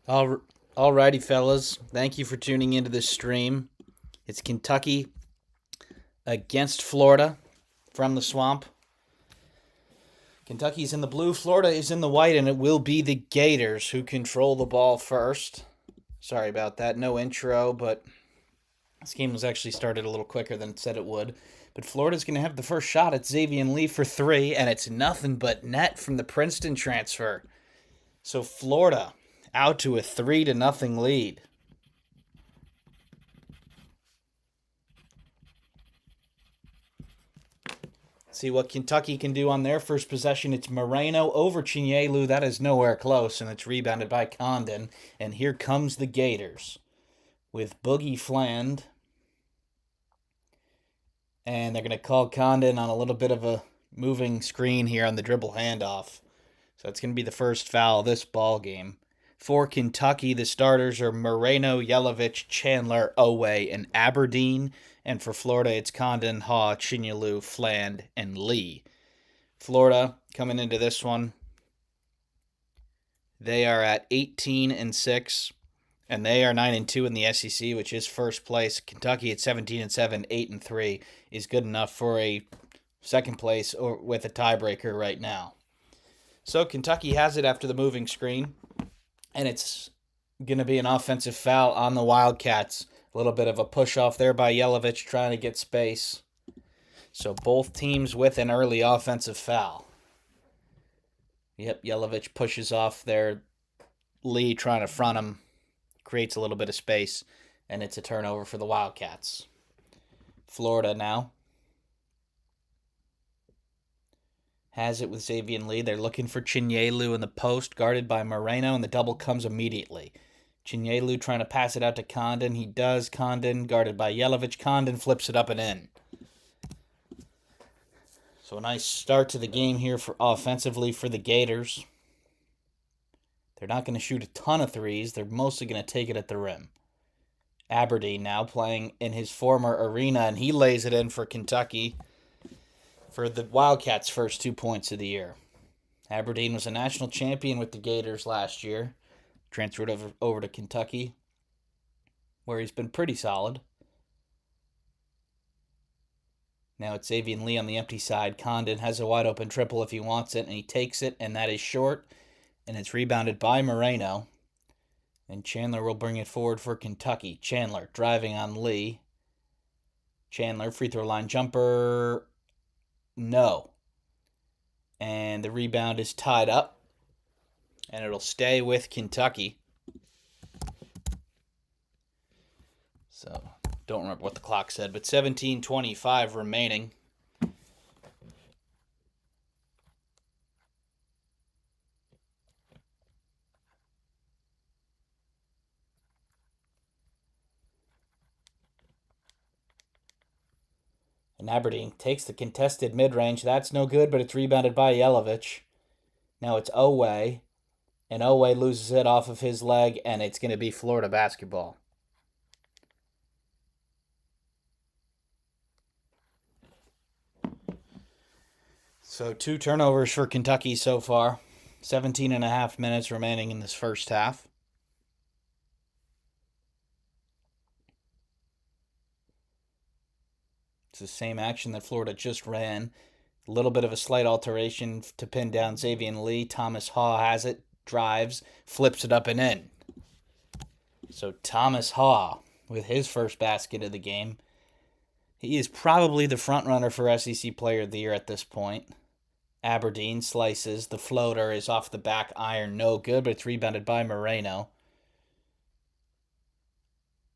Alrighty, fellas. Thank you for tuning into this stream. It's Kentucky against Florida from the swamp. Kentucky's in the blue, Florida is in the white, and it will be the Gators who control the ball first. Sorry about that. No intro, but this game was actually started a little quicker than it said it would. But Florida's going to have the first shot at Xavier Lee for three, and it's nothing but net from the Princeton transfer. So Florida out to a 3-0 lead. See what Kentucky can do on their first possession. It's Moreno over Chinyelu. That is nowhere close, and it's rebounded by Condon. And here comes the Gators with Boogie Fland. And they're going to call Condon on a little bit of a moving screen here on the dribble handoff. So it's going to be the first foul of this ball game. For Kentucky, the starters are Moreno, Yelovich, Chandler, Owe, and Aberdeen. And for Florida, it's Condon, Haw, Chinyelu, Fland, and Lee. Florida coming into this one, they are at 18-6, and they are 9-2 in the SEC, which is first place. Kentucky at 17-7, 8-3 is good enough for a second place or with a tiebreaker right now. So Kentucky has it after the moving screen, and it's going to be an offensive foul on the Wildcats. A little bit of a push off there by Yelovich trying to get space. So both teams with an early offensive foul. Yep, Yelovich pushes off there. Lee trying to front him. Creates a little bit of space. And it's a turnover for the Wildcats. Florida now has it with Xavier Lee. They're looking for Chinyelu in the post, guarded by Moreno, and the double comes immediately. Chinyelu trying to pass it out to Condon. He does. Condon guarded by Yelovich. Condon flips it up and in. So a nice start to the game here for offensively for the Gators. They're not going to shoot a ton of threes. They're mostly going to take it at the rim. Aberdeen now playing in his former arena, and he lays it in for Kentucky for the Wildcats' first 2 points of the year. Aberdeen was a national champion with the Gators last year. Transferred over to Kentucky, where he's been pretty solid. Now it's Xavier Lee on the empty side. Condon has a wide open triple if he wants it, and he takes it, and that is short, and it's rebounded by Moreno. And Chandler will bring it forward for Kentucky. Chandler driving on Lee. Chandler, free throw line jumper. No. And the rebound is tied up. And it'll stay with Kentucky. So, don't remember what the clock said, but 17:25 remaining. And Aberdeen takes the contested mid-range. That's no good, but it's rebounded by Yelovich. Now it's Owe. And Owe loses it off of his leg, and it's going to be Florida basketball. So 2 turnovers for Kentucky so far. 17 and a half minutes remaining in this first half. It's the same action that Florida just ran. A little bit of a slight alteration to pin down Xavier Lee. Thomas Haw has it. Drives, flips it up and in. So Thomas Haw with his first basket of the game. He is probably the front runner for SEC Player of the Year at this point. Aberdeen slices. The floater is off the back iron. No good, but it's rebounded by Moreno.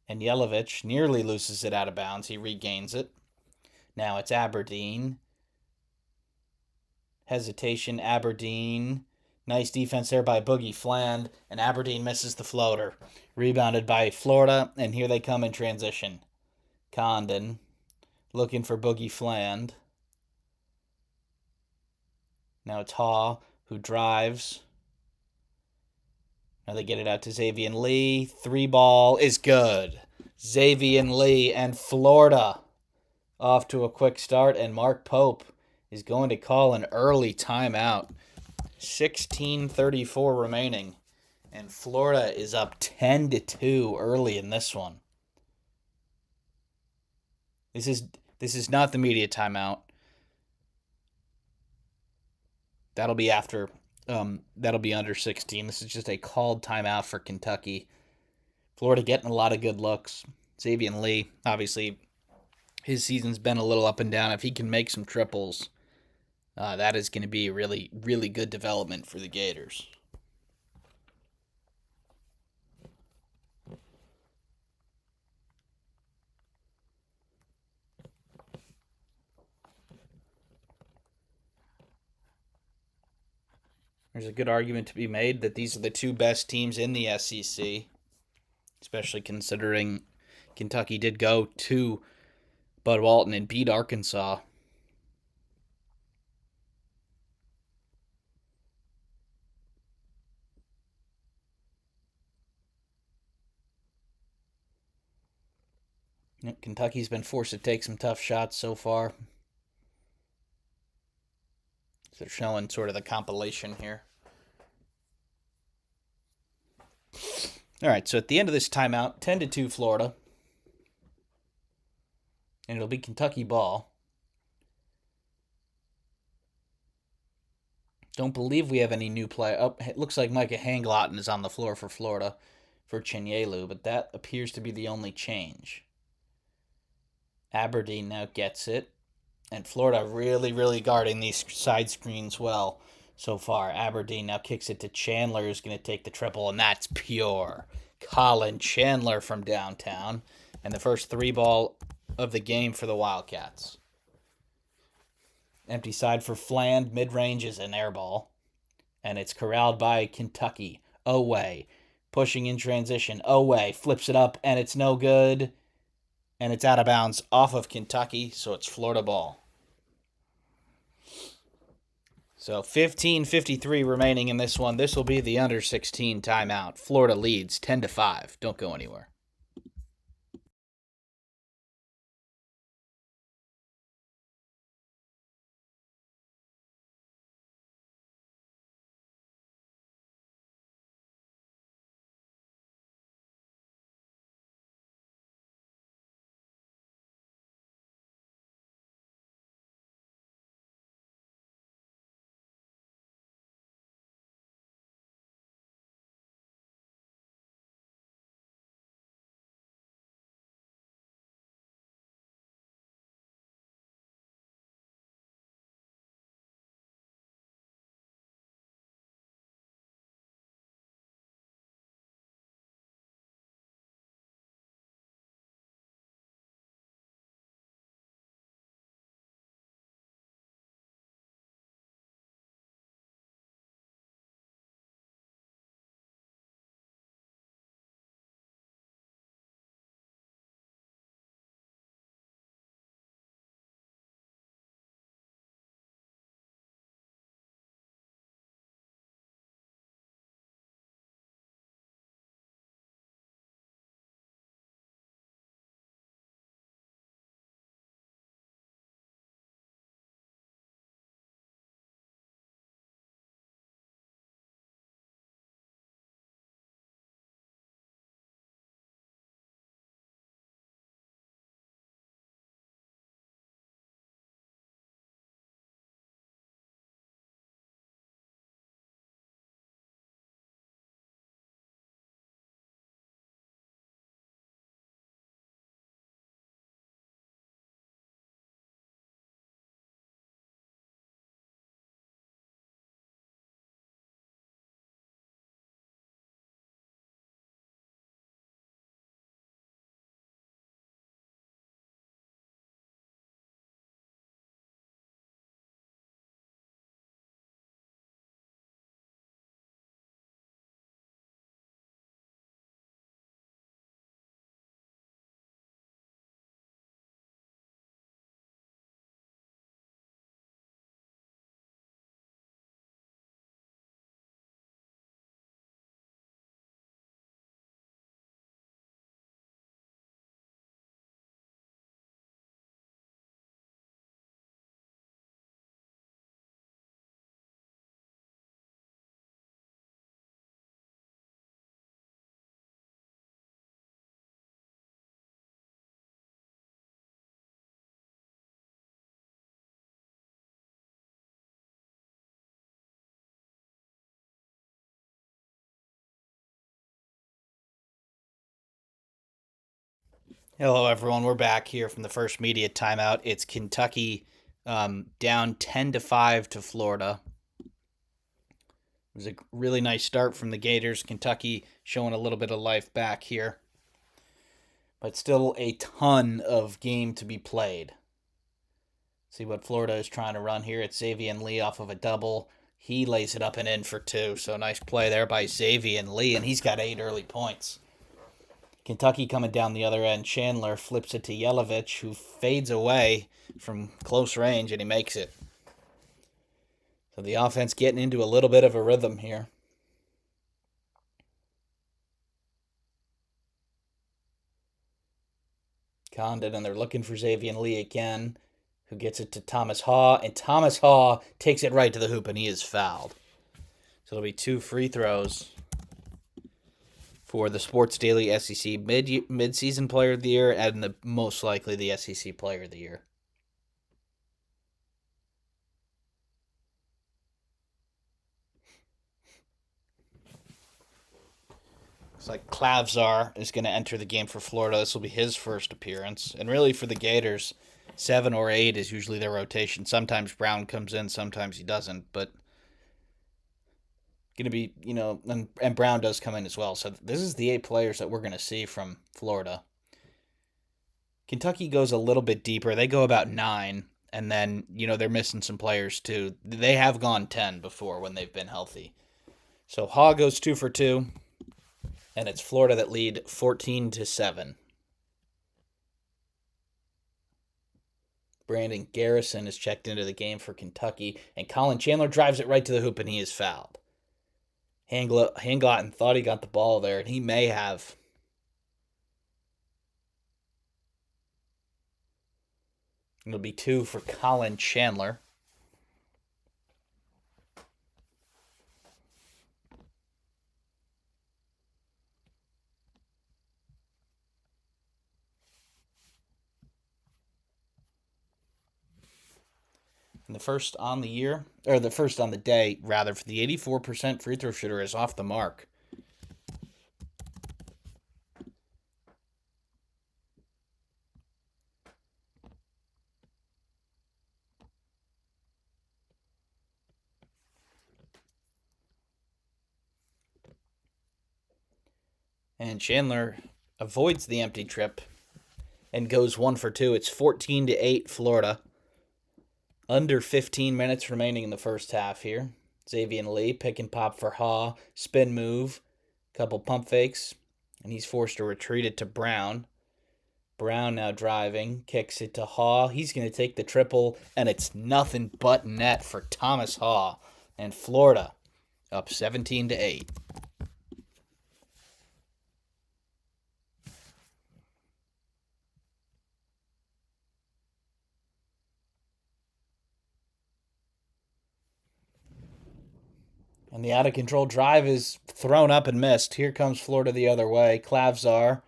And Yelovich nearly loses it out of bounds. He regains it. Now it's Aberdeen. Hesitation, Aberdeen. Nice defense there by Boogie Fland, and Aberdeen misses the floater. Rebounded by Florida, and here they come in transition. Condon looking for Boogie Fland. Now it's Haw, who drives. Now they get it out to Xavier Lee. 3 ball is good. Xavier Lee and Florida off to a quick start, and Mark Pope is going to call an early timeout. 16:34 remaining. And Florida is up 10-2 early in this one. This is not the media timeout. That'll be after. That'll be under 16. This is just a called timeout for Kentucky. Florida getting a lot of good looks. Xavier Lee, obviously, his season's been a little up and down. If he can make some triples, that is going to be really, really good development for the Gators. There's a good argument to be made that these are the two best teams in the SEC, especially considering Kentucky did go to Bud Walton and beat Arkansas. Kentucky's been forced to take some tough shots so far. They're showing sort of the compilation here. All right, so at the end of this timeout, 10-2 Florida. And it'll be Kentucky ball. Don't believe we have any new play. Oh, it looks like Micah Hanglotten is on the floor for Florida for Chinyelu, but that appears to be the only change. Aberdeen now gets it. And Florida really, really guarding these side screens well so far. Aberdeen now kicks it to Chandler, who's going to take the triple, and that's pure. Colin Chandler from downtown. And the first three ball of the game for the Wildcats. Empty side for Fland. Mid-range is an air ball. And it's corralled by Kentucky. Away. Pushing in transition. Away. Flips it up, and it's no good. And it's out of bounds off of Kentucky, so it's Florida ball. So 15:53 remaining in this one. This will be the under 16 timeout. Florida leads 10-5. Don't go anywhere. Hello, everyone. We're back here from the first media timeout. It's Kentucky down 10-5 to Florida. It was a really nice start from the Gators. Kentucky showing a little bit of life back here, but still a ton of game to be played. See what Florida is trying to run here. It's Xavier Lee off of a double. He lays it up and in for two. So nice play there by Xavier Lee, and he's got 8 early points. Kentucky coming down the other end. Chandler flips it to Yelovich, who fades away from close range, and he makes it. So the offense getting into a little bit of a rhythm here. Condon, and they're looking for Xavier Lee again, who gets it to Thomas Haw, and Thomas Haw takes it right to the hoop, and he is fouled. So it'll be 2 free throws for the Sports Daily SEC mid-season player of the year and most likely the SEC player of the year. Looks like Klavzar is going to enter the game for Florida. This will be his first appearance. And really for the Gators, 7 or 8 is usually their rotation. Sometimes Brown comes in, sometimes he doesn't. But going to be, and Brown does come in as well. So this is the 8 players that we're going to see from Florida. Kentucky goes a little bit deeper. They go about 9. And then, they're missing some players too. They have gone 10 before when they've been healthy. So Haw goes 2 for 2. And it's Florida that lead 14-7. Brandon Garrison is checked into the game for Kentucky, and Colin Chandler drives it right to the hoop, and he is fouled. Hanglotten thought he got the ball there, and he may have. It'll be 2 for Colin Chandler. And the first on the year, or the first on the day, rather, for the 84% free throw shooter is off the mark. And Chandler avoids the empty trip and goes 1 for 2. It's 14-8 Florida. Under 15 minutes remaining in the first half here. Xavier Lee, pick and pop for Haw. Spin move. Couple pump fakes. And he's forced to retreat it to Brown. Brown now driving. Kicks it to Haw. He's going to take the triple. And it's nothing but net for Thomas Haw. And Florida up 17-8. And the out-of-control drive is thrown up and missed. Here comes Florida the other way. Klavzar.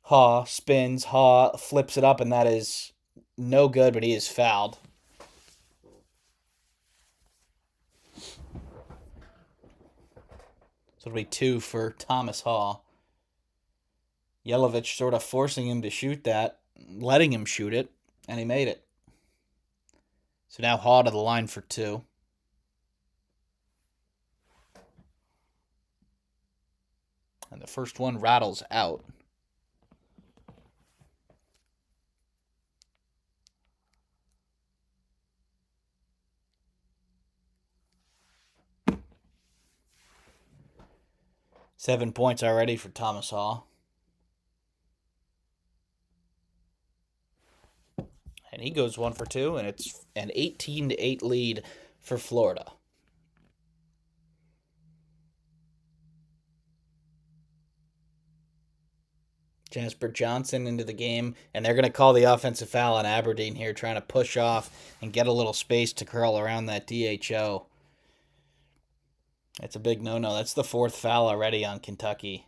Haw spins. Haw flips it up, and that is no good, but he is fouled. So it'll be 2 for Thomas Haw. Yelovich sort of forcing him to shoot that, letting him shoot it, and he made it. So now Haw to the line for 2. And the first one rattles out. Seven points already for Thomas Haw. And he goes 1 for 2, and it's an 18-8 lead for Florida. Jasper Johnson into the game, and they're going to call the offensive foul on Aberdeen here, trying to push off and get a little space to curl around that DHO. That's a big no-no. That's the 4th foul already on Kentucky.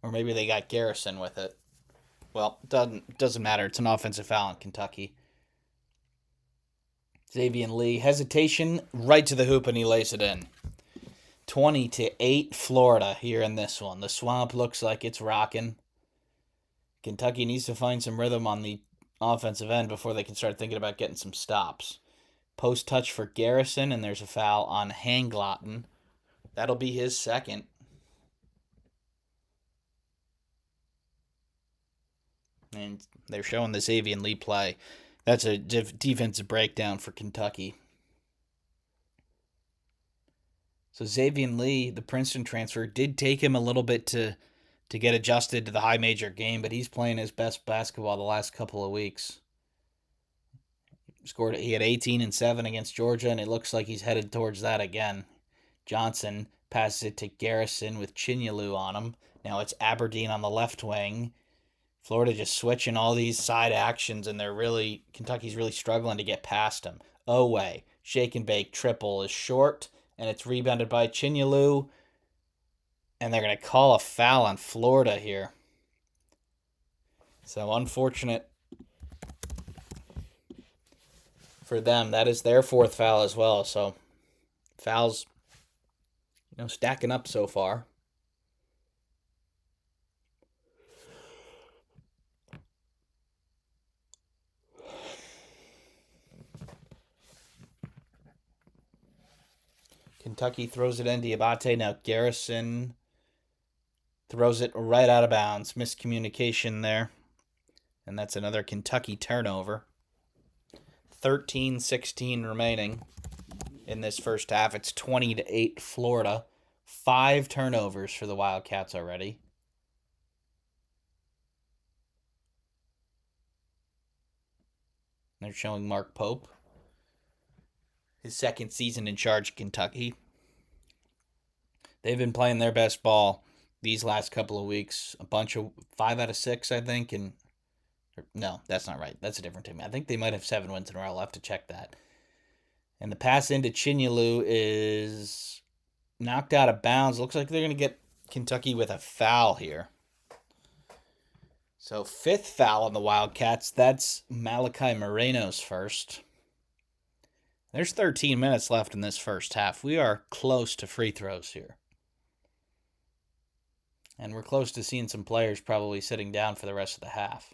Or maybe they got Garrison with it. Well, doesn't matter. It's an offensive foul on Kentucky. Xavier Lee, hesitation, right to the hoop, and he lays it in. 20-8 Florida here in this one. The Swamp looks like it's rocking. Kentucky needs to find some rhythm on the offensive end before they can start thinking about getting some stops. Post touch for Garrison, and there's a foul on Hanglotten. That'll be his second. And they're showing the Xavier Lee play. That's a defensive breakdown for Kentucky. So Xavier Lee, the Princeton transfer, did take him a little bit to get adjusted to the high major game, but he's playing his best basketball the last couple of weeks. He had 18 and 7 against Georgia, and it looks like he's headed towards that again. Johnson passes it to Garrison with Chinyelu on him. Now it's Aberdeen on the left wing. Florida just switching all these side actions, and Kentucky's really struggling to get past him. Oway, shake and bake triple is short, and it's rebounded by Chinyelu. And they're going to call a foul on Florida here. So unfortunate for them. That is their fourth foul as well. So fouls, stacking up so far. Kentucky throws it in Diabate. Now Garrison throws it right out of bounds. Miscommunication there. And that's another Kentucky turnover. 13-16 remaining in this first half. It's 20-8 Florida. 5 turnovers for the Wildcats already. They're showing Mark Pope. His second season in charge of Kentucky. They've been playing their best ball these last couple of weeks. A bunch of 5 out of 6, I think. No, that's not right. That's a different team. I think they might have 7 wins in a row. I'll have to check that. And the pass into Chinyelu is knocked out of bounds. Looks like they're going to get Kentucky with a foul here. So 5th foul on the Wildcats. That's Malachi Moreno's first. There's 13 minutes left in this first half. We are close to free throws here. And we're close to seeing some players probably sitting down for the rest of the half.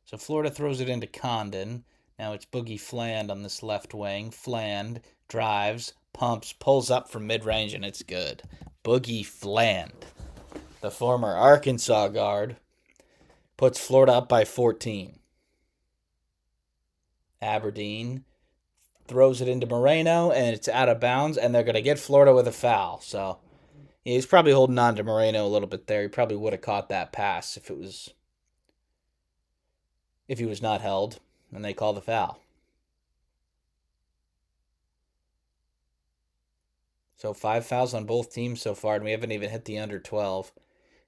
So Florida throws it into Condon. Now it's Boogie Fland on this left wing. Fland drives, pumps, pulls up from mid-range, and it's good. Boogie Fland, the former Arkansas guard, puts Florida up by 14. Aberdeen throws it into Moreno, and it's out of bounds, and they're going to get Florida with a foul. So he's probably holding on to Moreno a little bit there. He probably would have caught that pass if he was not held, and they call the foul. So 5 fouls on both teams so far, and we haven't even hit the under 12.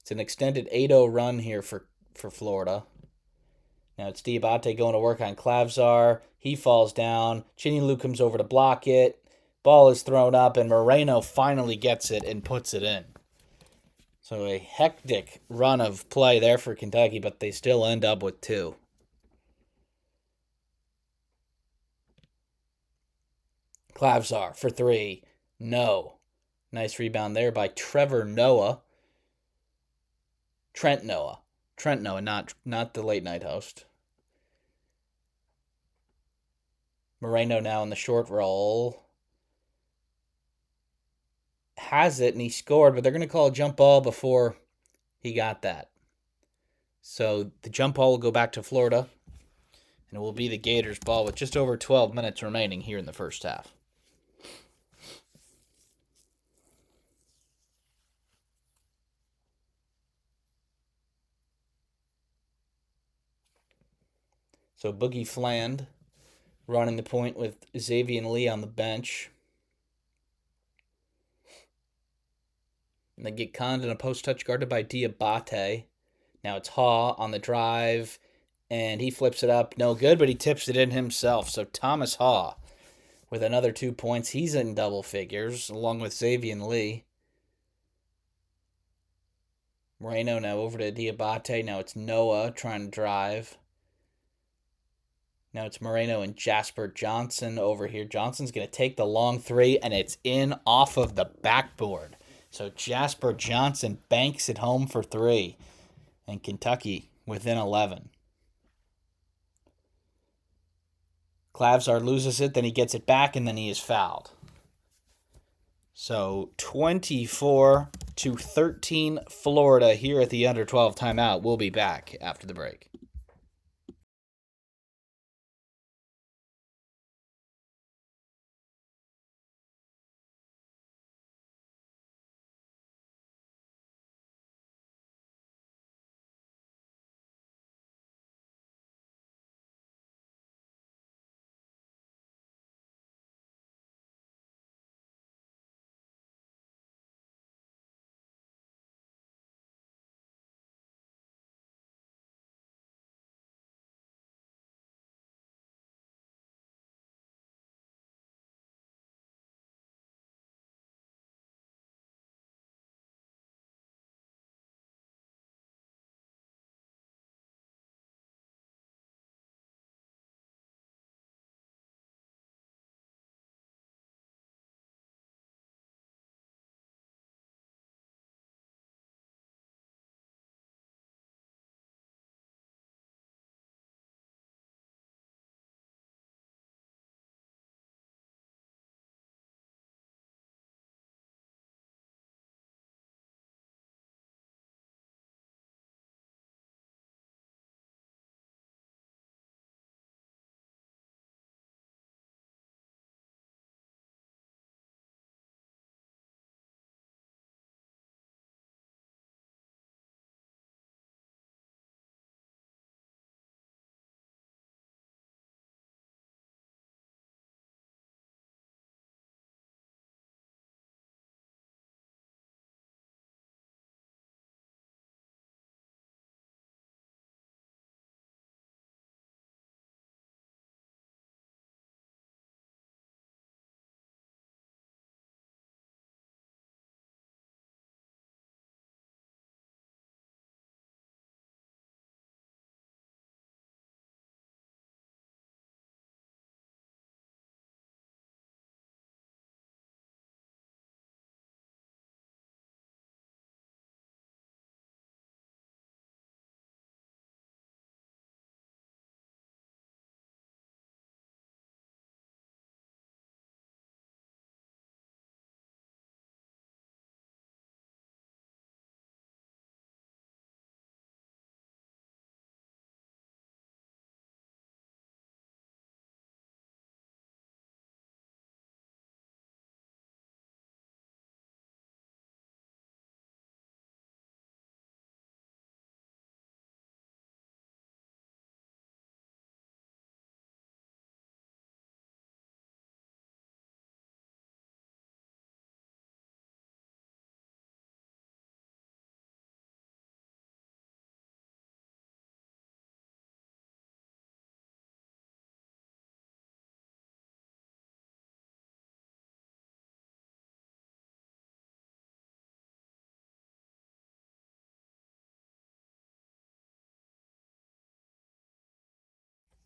It's an extended 8-0 run here for Florida. Now it's Diabate going to work on Klavzar. He falls down. Chinyelu comes over to block it. Ball is thrown up, and Moreno finally gets it and puts it in. So a hectic run of play there for Kentucky, but they still end up with 2. Klavzar for 3. No. Nice rebound there by Trevor Noah. Trent Noah, not the late night host. Moreno now in the short roll. Has it, and he scored, but they're going to call a jump ball before he got that. So the jump ball will go back to Florida, and it will be the Gators' ball with just over 12 minutes remaining here in the first half. So Boogie Fland running the point with Xavier Lee on the bench. And they get Condon a post-touch guarded by Diabate. Now it's Haw on the drive, and he flips it up. No good, but he tips it in himself. So Thomas Haw with another 2 points. He's in double figures, along with Xavier Lee. Moreno now over to Diabate. Now it's Noah trying to drive. Now it's Moreno and Jasper Johnson over here. Johnson's going to take the long 3, and it's in off of the backboard. So Jasper Johnson banks it home for 3, and Kentucky within 11. Clavsar loses it, then he gets it back, and then he is fouled. So 24-13 Florida here at the under 12 timeout. We'll be back after the break.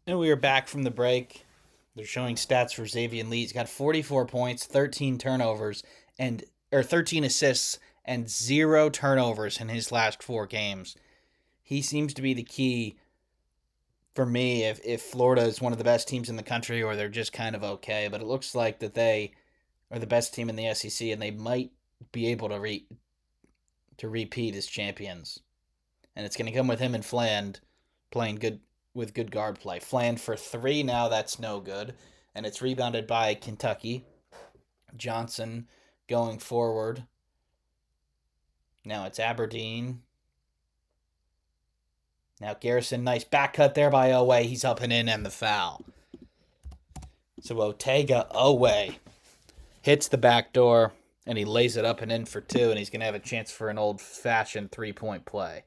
And we are back from the break. They're showing stats for Xavier Lee. He's got 44 points, 13 turnovers, and or 13 assists and 0 turnovers in his last 4 games. He seems to be the key for me if Florida is one of the best teams in the country or they're just kind of okay. But it looks like that they are the best team in the SEC and they might be able to repeat as champions. And it's going to come with him and Fland playing good with good guard play. Fland for 3 now, that's no good. And it's rebounded by Kentucky. Johnson going forward. Now it's Aberdeen. Now Garrison, nice back cut there by Owe. He's up and in and the foul. So Ortega Owe hits the back door and he lays it up and in for 2, and he's going to have a chance for an old-fashioned 3-point play.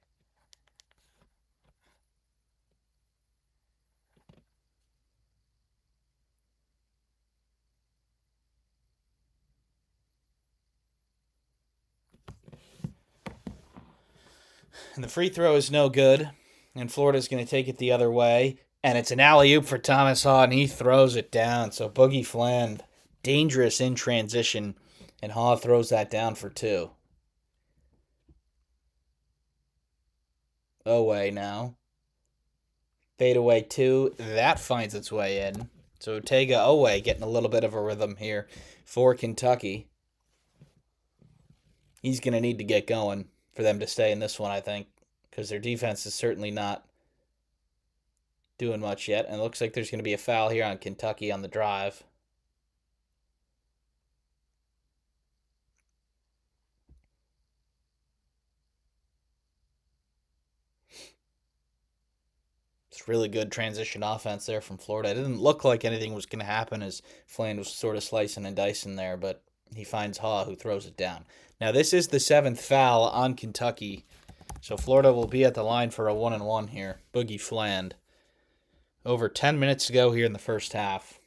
And the free throw is no good. And Florida's going to take it the other way. And it's an alley-oop for Thomas Haw, and he throws it down. So Boogie Fland, dangerous in transition. And Haw throws that down for 2. Away now. Fadeaway 2. That finds its way in. So Tega Owe getting a little bit of a rhythm here for Kentucky. He's going to need to get going for them to stay in this one, I think, because their defense is certainly not doing much yet. And it looks like there's going to be a foul here on Kentucky on the drive. It's really good transition offense there from Florida. It didn't look like anything was going to happen as Fland was sort of slicing and dicing there, but he finds Haw, who throws it down. Now, this is the 7th foul on Kentucky, so Florida will be at the line for a 1-1 here. Boogie Fland. Over 10 minutes to go here in the first half.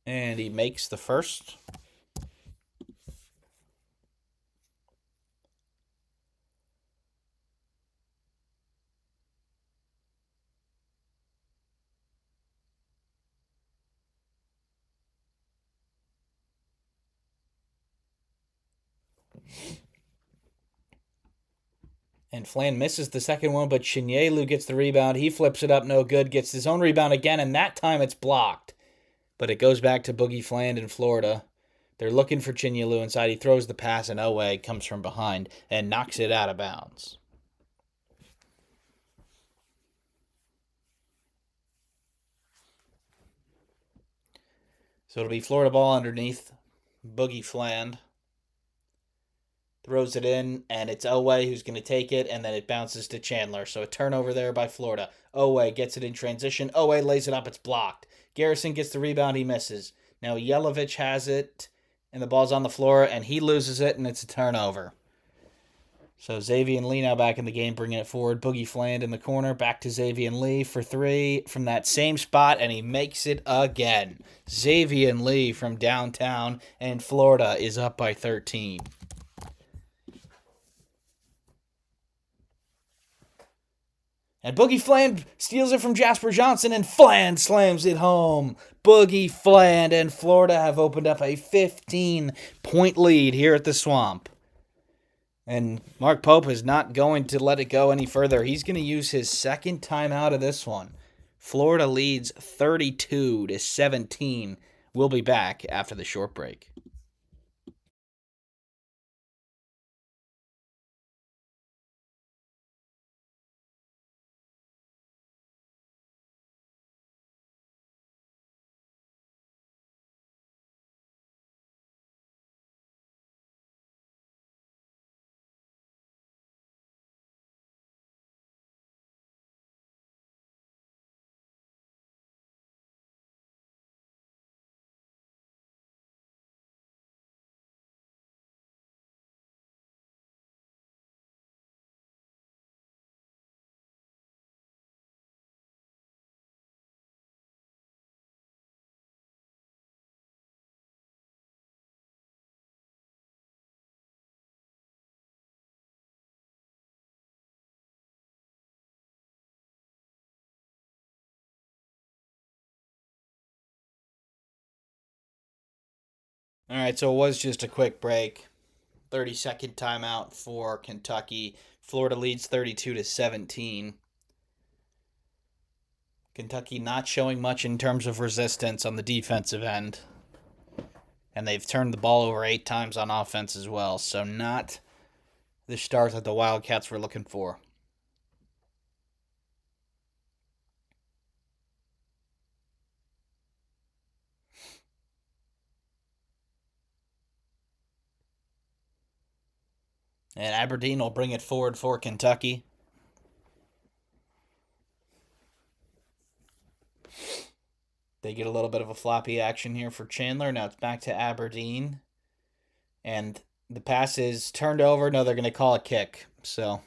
And he makes the first. And Flan misses the second one, but Chinyelu gets the rebound. He flips it up, no good. Gets his own rebound again, and that time it's blocked. But it goes back to Boogie Fland in Florida. They're looking for Chinyelu inside. He throws the pass, and Owe comes from behind and knocks it out of bounds. So it'll be Florida ball underneath Boogie Fland. Throws it in, and it's Owe who's going to take it, and then it bounces to Chandler. So a turnover there by Florida. Owe gets it in transition. Owe lays it up. It's blocked. Garrison gets the rebound. He misses. Now Yelovich has it, and the ball's on the floor, and he loses it, and it's a turnover. So Xavier Lee now back in the game, bringing it forward. Boogie Fland in the corner. Back to Xavier Lee for 3 from that same spot, and he makes it again. Xavier Lee from downtown, and Florida is up by 13. And Boogie Fland steals it from Jasper Johnson, and Fland slams it home. Boogie Fland and Florida have opened up a 15-point lead here at the Swamp. And Mark Pope is not going to let it go any further. He's going to use his second timeout of this one. Florida leads 32-17. We'll be back after the short break. All right, so it was just a quick break. 30-second timeout for Kentucky. Florida leads 32-17. Kentucky not showing much in terms of resistance on the defensive end. And they've turned the ball over 8 times on offense as well. So not the start that the Wildcats were looking for. And Aberdeen will bring it forward for Kentucky. They get a little bit of a floppy action here for Chandler. Now it's back to Aberdeen. And the pass is turned over. No, they're going to call a kick. So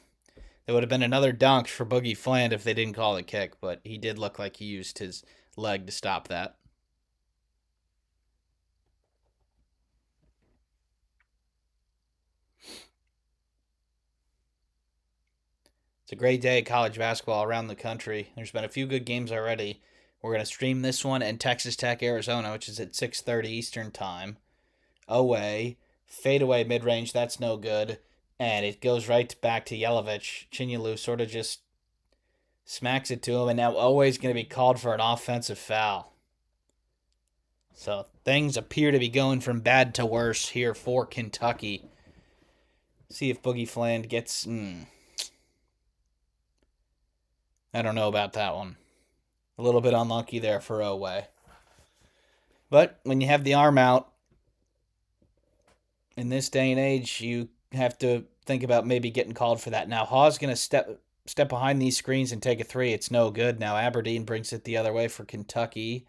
it would have been another dunk for Boogie Fland if they didn't call a kick. But he did look like he used his leg to stop that. It's a great day of college basketball around the country. There's been a few good games already. We're going to stream this one and Texas Tech, Arizona, which is at 6:30 Eastern Time. away, fadeaway mid range. That's no good, and it goes right back to Yelovich. Chinyelu sort of just smacks it to him, and now Oweh's going to be called for an offensive foul. So things appear to be going from bad to worse here for Kentucky. See if Boogie Fland gets. I don't know about that one. A little bit unlucky there for Oweh. But when you have the arm out, in this day and age, you have to think about maybe getting called for that. Now, Hawes going to step behind these screens and take a three. It's no good. Now, Aberdeen brings it the other way for Kentucky.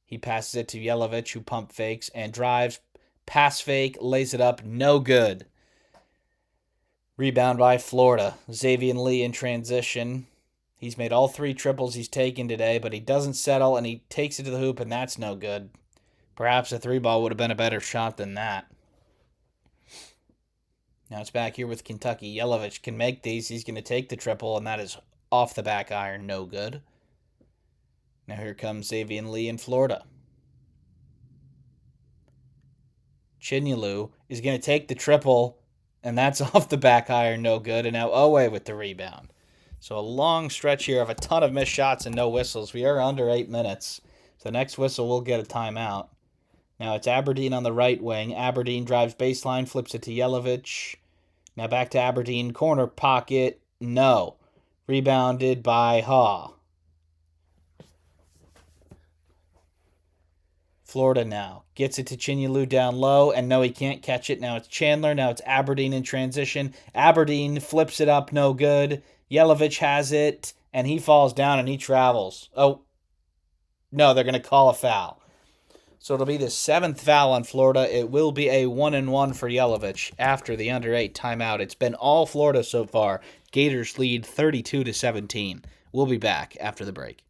He passes it to Yelovich, who pump fakes and drives. Pass fake, lays it up, no good. Rebound by Florida. Xavier Lee in transition. He's made all three triples he's taken today, but he doesn't settle, and he takes it to the hoop, and that's no good. Perhaps a three ball would have been a better shot than that. Now it's back here with Kentucky. Yelovich can make these. He's going to take the triple, and that is off the back iron. No good. Now here comes Xavier Lee in Florida. Chinyelu is going to take the triple, and that's off the back iron. No good. And now Oweh with the rebound. So a long stretch here of a ton of missed shots and no whistles. We are under 8 minutes. So next whistle, we'll get a timeout. Now it's Aberdeen on the right wing. Aberdeen drives baseline, flips it to Yelovich. Now back to Aberdeen. Corner pocket. No. Rebounded by Haw. Florida now. Gets it to Chinyelu down low, and no, he can't catch it. Now it's Chandler. Now it's Aberdeen in transition. Aberdeen flips it up. No good. Yelovich has it, and he falls down, and he travels. Oh, no, they're going to call a foul. So it'll be the 7th foul on Florida. It will be a 1-and-1 for Yelovich after the under 8 timeout. It's been all Florida so far. Gators lead 32-17. We'll be back after the break.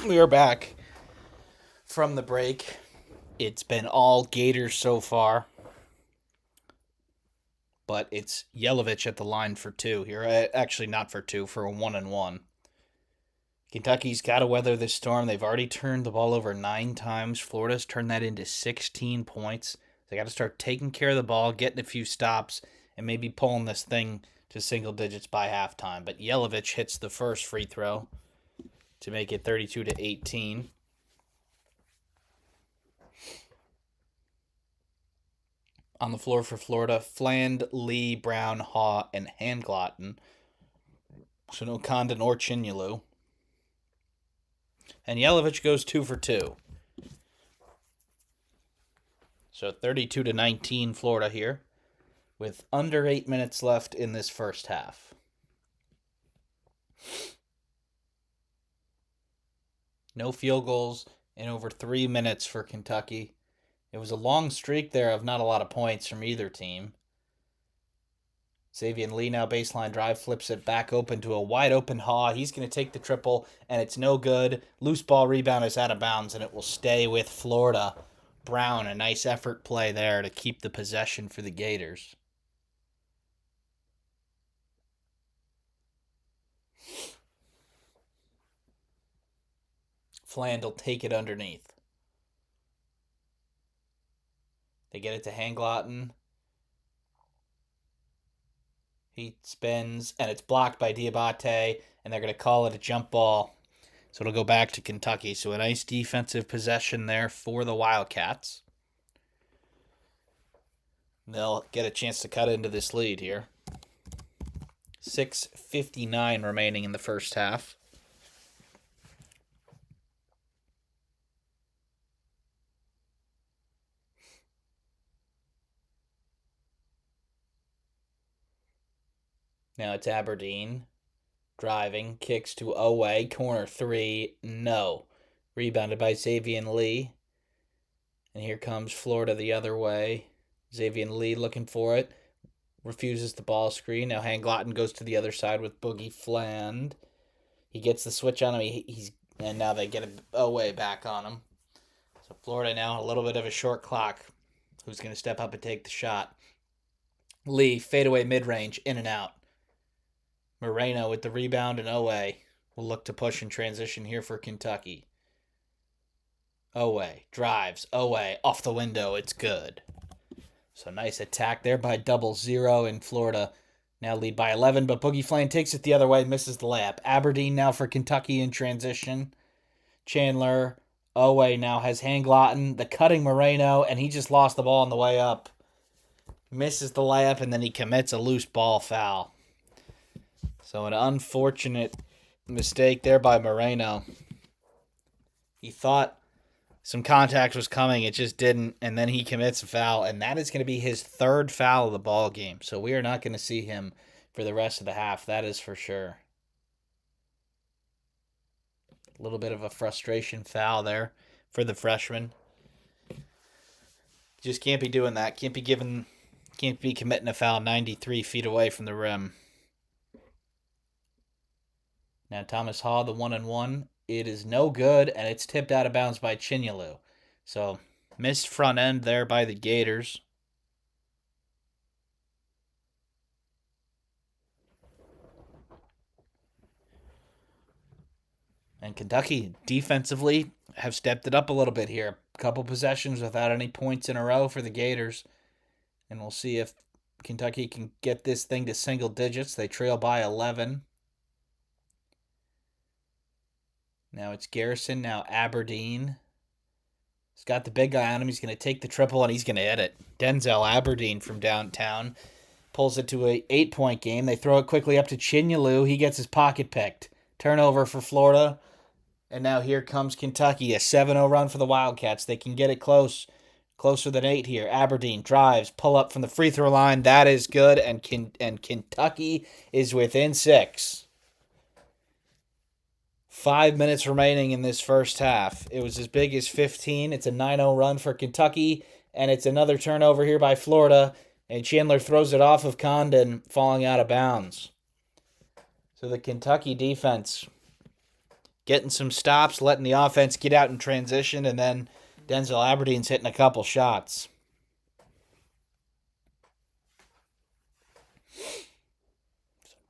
We are back from the break. It's been all Gators so far, but it's Yelovich at the line for two here. Actually, not for two, for a 1-1. Kentucky's got to weather this storm. They've already turned the ball over 9 times. Florida's turned that into 16 points. They got to start taking care of the ball, getting a few stops, and maybe pulling this thing to single digits by halftime. But Yelovich hits the first free throw to make it 32-18. On the floor for Florida, Fland, Lee, Brown, Haw, and Handglotten. So no Condon or Chinyalu. And Yelovich goes 2 for 2. So 32-19 Florida here, with under 8 minutes left in this first half. No field goals in over 3 minutes for Kentucky. It was a long streak there of not a lot of points from either team. Xavier Lee now baseline drive, flips it back open to a wide open Haw. He's going to take the triple, and it's no good. Loose ball rebound is out of bounds, and it will stay with Florida. Brown, a nice effort play there to keep the possession for the Gators. Fland will take it underneath. They get it to Handglotten. He spins, and it's blocked by Diabate, and they're going to call it a jump ball. So it'll go back to Kentucky. So a nice defensive possession there for the Wildcats. They'll get a chance to cut into this lead here. 6:59 remaining in the first half. Now it's Aberdeen. Driving, kicks to Owe, corner 3, no. Rebounded by Xavier Lee. And here comes Florida the other way. Xavier Lee looking for it. Refuses the ball screen. Now Handglotten goes to the other side with Boogie Fland. He gets the switch on him. And now they get Owe back on him. So Florida now a little bit of a short clock. Who's going to step up and take the shot? Lee, fadeaway mid-range, in and out. Moreno with the rebound, and Owe will look to push and transition here for Kentucky. Owe drives. Owe off the window. It's good. So nice attack there by 0-0 in Florida. Now lead by 11, but Boogie Fland takes it the other way, misses the layup. Aberdeen now for Kentucky in transition. Chandler. Owe now has Handglotten, the cutting Moreno, and he just lost the ball on the way up. Misses the layup, and then he commits a loose ball foul. So an unfortunate mistake there by Moreno. He thought some contact was coming. It just didn't. And then he commits a foul. And that is going to be his 3rd foul of the ball game. So we are not going to see him for the rest of the half. That is for sure. A little bit of a frustration foul there for the freshman. Just can't be doing that. Can't be committing a foul 93 feet away from the rim. Now Thomas Haw, the 1-1. It is no good, and it's tipped out of bounds by Chinyalu. So, missed front end there by the Gators. And Kentucky, defensively, have stepped it up a little bit here. A couple possessions without any points in a row for the Gators. And we'll see if Kentucky can get this thing to single digits. They trail by 11. Now it's Garrison, now Aberdeen. He's got the big guy on him. He's going to take the triple, and he's going to hit it. Denzel Aberdeen from downtown pulls it to an 8-point game. They throw it quickly up to Chinyalu. He gets his pocket picked. Turnover for Florida. And now here comes Kentucky, a 7-0 run for the Wildcats. They can get it closer than 8 here. Aberdeen drives, pull up from the free throw line. That is good, and Kentucky is within 6. 5 minutes remaining in this first half. It was as big as 15. It's a 9-0 run for Kentucky, and it's another turnover here by Florida, and Chandler throws it off of Condon, falling out of bounds. So the Kentucky defense getting some stops, letting the offense get out in transition, and then Denzel Aberdeen's hitting a couple shots.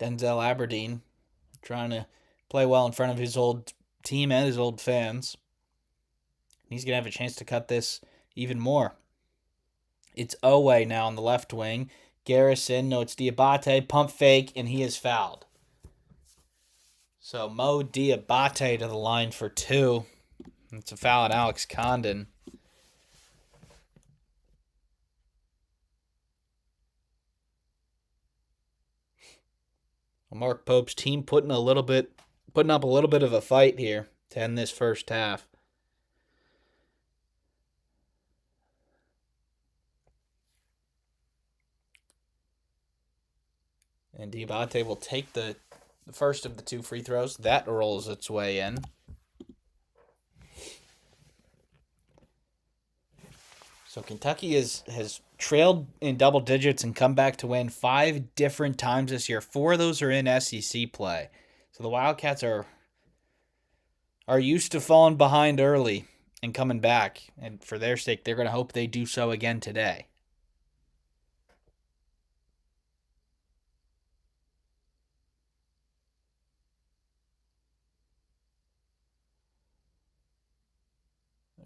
Denzel Aberdeen trying to play well in front of his old team and his old fans. He's going to have a chance to cut this even more. It's Owe now on the left wing. Garrison, no, it's Diabate, pump fake, and he is fouled. So Mo Diabate to the line for 2. It's a foul on Alex Condon. Mark Pope's team putting up a little bit of a fight here to end this first half. And Diabate will take the first of the 2 free throws. That rolls its way in. So Kentucky has trailed in double digits and come back to win 5 different times this year. 4 of those are in SEC play. So the Wildcats are used to falling behind early and coming back. And for their sake, they're going to hope they do so again today.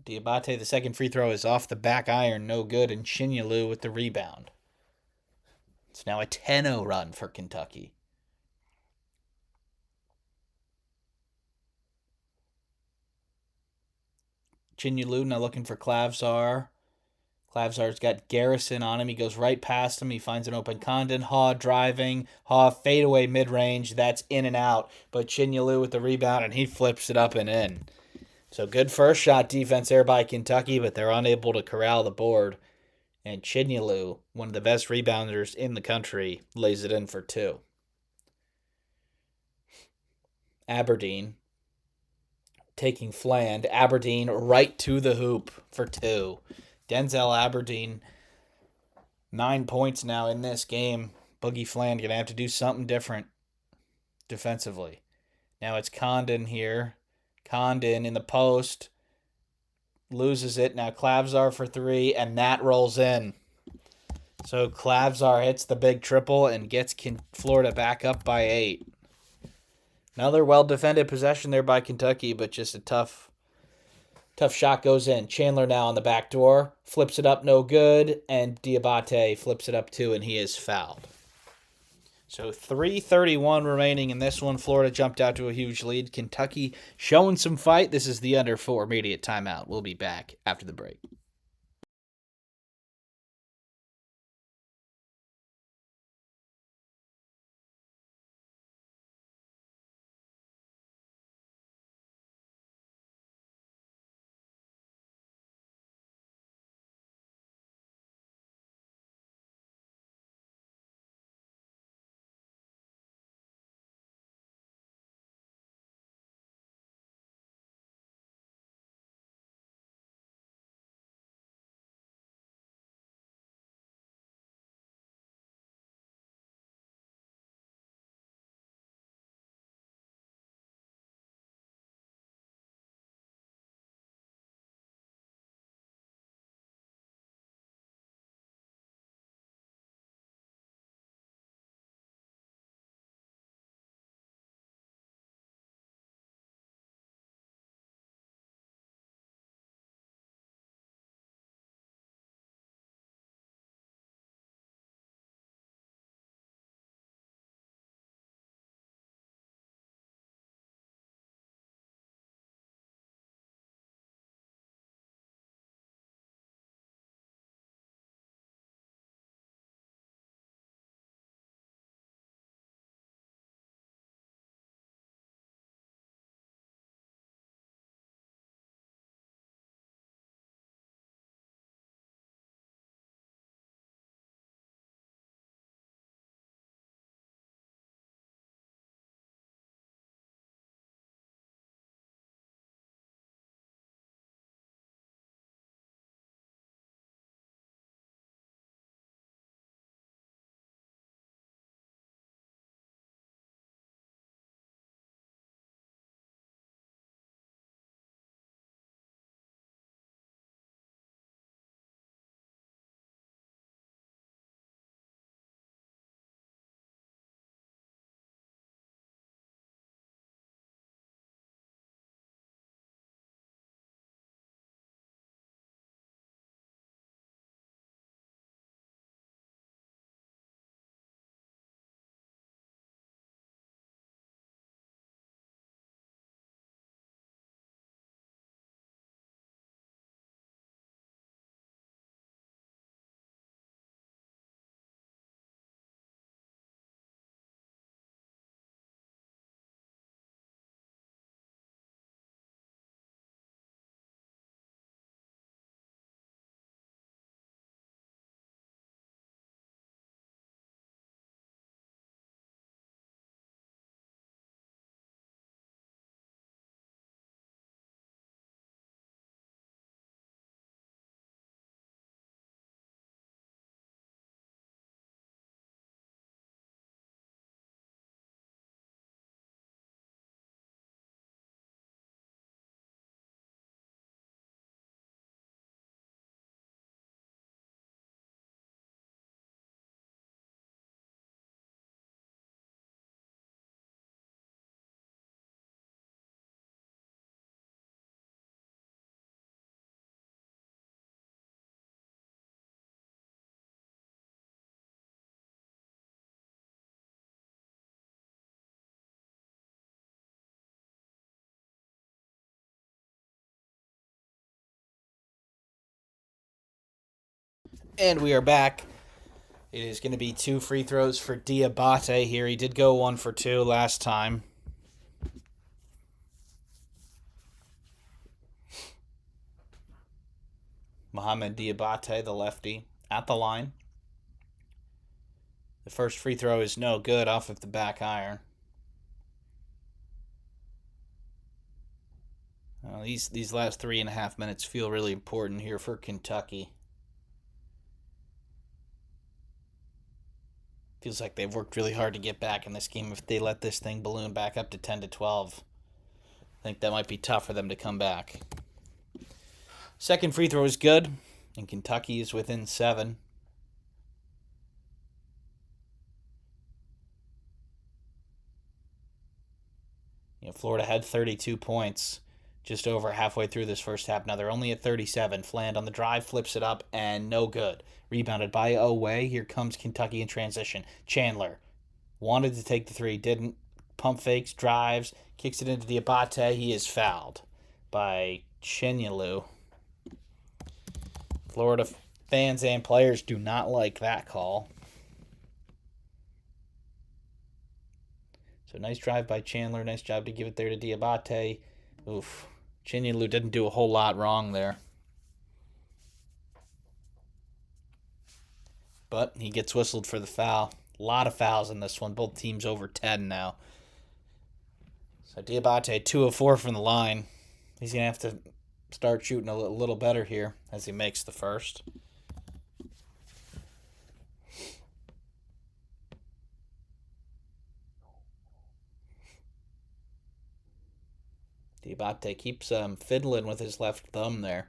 Diabate, the second free throw is off the back iron, no good, and Chinyalu with the rebound. It's now a 10-0 run for Kentucky. Chinyalu now looking for Clavsar. Clavsar's got Garrison on him. He goes right past him. He finds an open Condon. Haw driving. Haw fadeaway mid-range. That's in and out. But Chinyalu with the rebound, and he flips it up and in. So good first shot defense there by Kentucky, but they're unable to corral the board. And Chinyalu, one of the best rebounders in the country, lays it in for 2. Aberdeen taking Fland. Aberdeen right to the hoop for 2. Denzel Aberdeen, 9 points now in this game. Boogie Fland going to have to do something different defensively. Now it's Condon here. Condon in the post. Loses it. Now Clavsar for 3, and that rolls in. So Clavsar hits the big triple and gets Florida back up by 8. Another well-defended possession there by Kentucky, but just a tough shot goes in. Chandler now on the back door. Flips it up, no good. And Diabate flips it up too, and he is fouled. So 3:31 remaining in this one. Florida jumped out to a huge lead. Kentucky showing some fight. This is the Under 4 immediate timeout. We'll be back after the break. And we are back. It is going to be 2 free throws for Diabate here. He did go 1 for 2 last time. Mohamed Diabate, the lefty, at the line. The first free throw is no good off of the back iron. These last 3.5 minutes feel really important here for Kentucky. Feels like they've worked really hard to get back in this game. If they let this thing balloon back up to 10-12, I think that might be tough for them to come back. Second free throw is good, and Kentucky is within 7. Florida had 32 points just over halfway through this first half. Now they're only at 37. Fland on the drive, flips it up, and no good. Rebounded by Oweh. Here comes Kentucky in transition. Chandler wanted to take the three, didn't. Pump fakes, drives, kicks it into Diabate. He is fouled by Chinyelu. Florida fans and players do not like that call. So nice drive by Chandler. Nice job to give it there to Diabate. Oof. Chinyelu didn't do a whole lot wrong there. But he gets whistled for the foul. A lot of fouls in this one. Both teams over 10 now. So Diabate 2 of 4 from the line. He's going to have to start shooting a little better here as he makes the first. Diabate keeps fiddling with his left thumb there.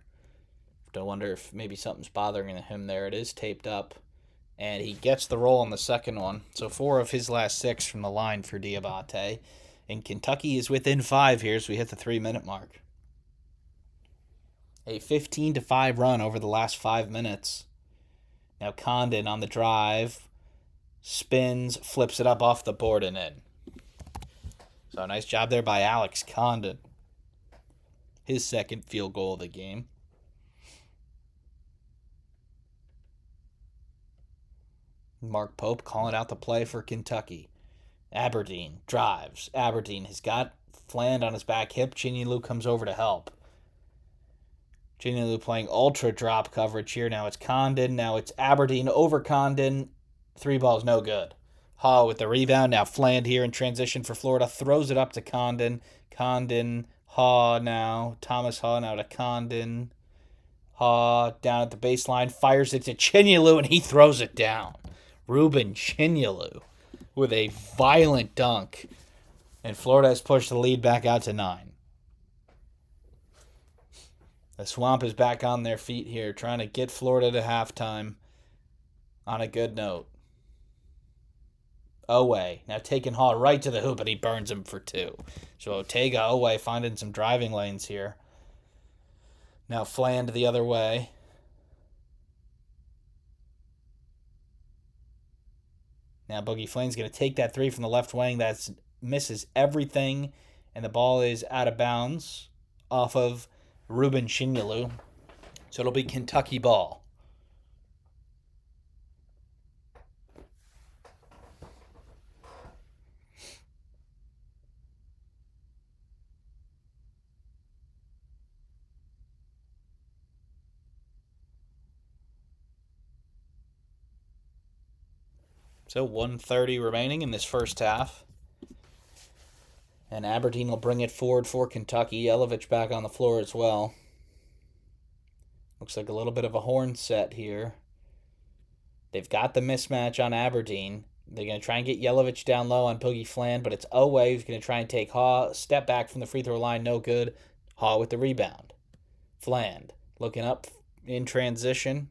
I wonder if maybe something's bothering him there. It is taped up. And he gets the roll on the second one. So 4 of his last 6 from the line for Diabate. And Kentucky is within 5 here as we hit the 3-minute mark. A 15-5 run over the last 5 minutes. Now Condon on the drive. Spins, flips it up off the board and in. So nice job there by Alex Condon. His second field goal of the game. Mark Pope calling out the play for Kentucky. Aberdeen drives. Aberdeen has got Fland on his back hip. Chinyelu comes over to help. Chinyelu playing ultra drop coverage here. Now it's Condon. Now it's Aberdeen over Condon. 3 balls, no good. Haw with the rebound. Now Fland here in transition for Florida. Throws it up to Condon. Condon. Haw now. Thomas Haw now to Condon. Haw down at the baseline. Fires it to Chinyelu and he throws it down. Ruben Chinyelu with a violent dunk. And Florida has pushed the lead back out to 9. The Swamp is back on their feet here, trying to get Florida to halftime on a good note. Oweh, now taking Haw right to the hoop, and he burns him for 2. So Otega, Oweh finding some driving lanes here. Now Fland the other way. Now Boogie Fland's going to take that 3 from the left wing. That misses everything, and the ball is out of bounds off of Ruben Chinyelu. So it'll be Kentucky ball. So 1:30 remaining in this first half. And Aberdeen will bring it forward for Kentucky. Yelovich back on the floor as well. Looks like a little bit of a horn set here. They've got the mismatch on Aberdeen. They're going to try and get Yelovich down low on Boogie Fland, but it's Oweh who's going to try and take Haw. Step back from the free throw line, no good. Haw with the rebound. Fland looking up in transition.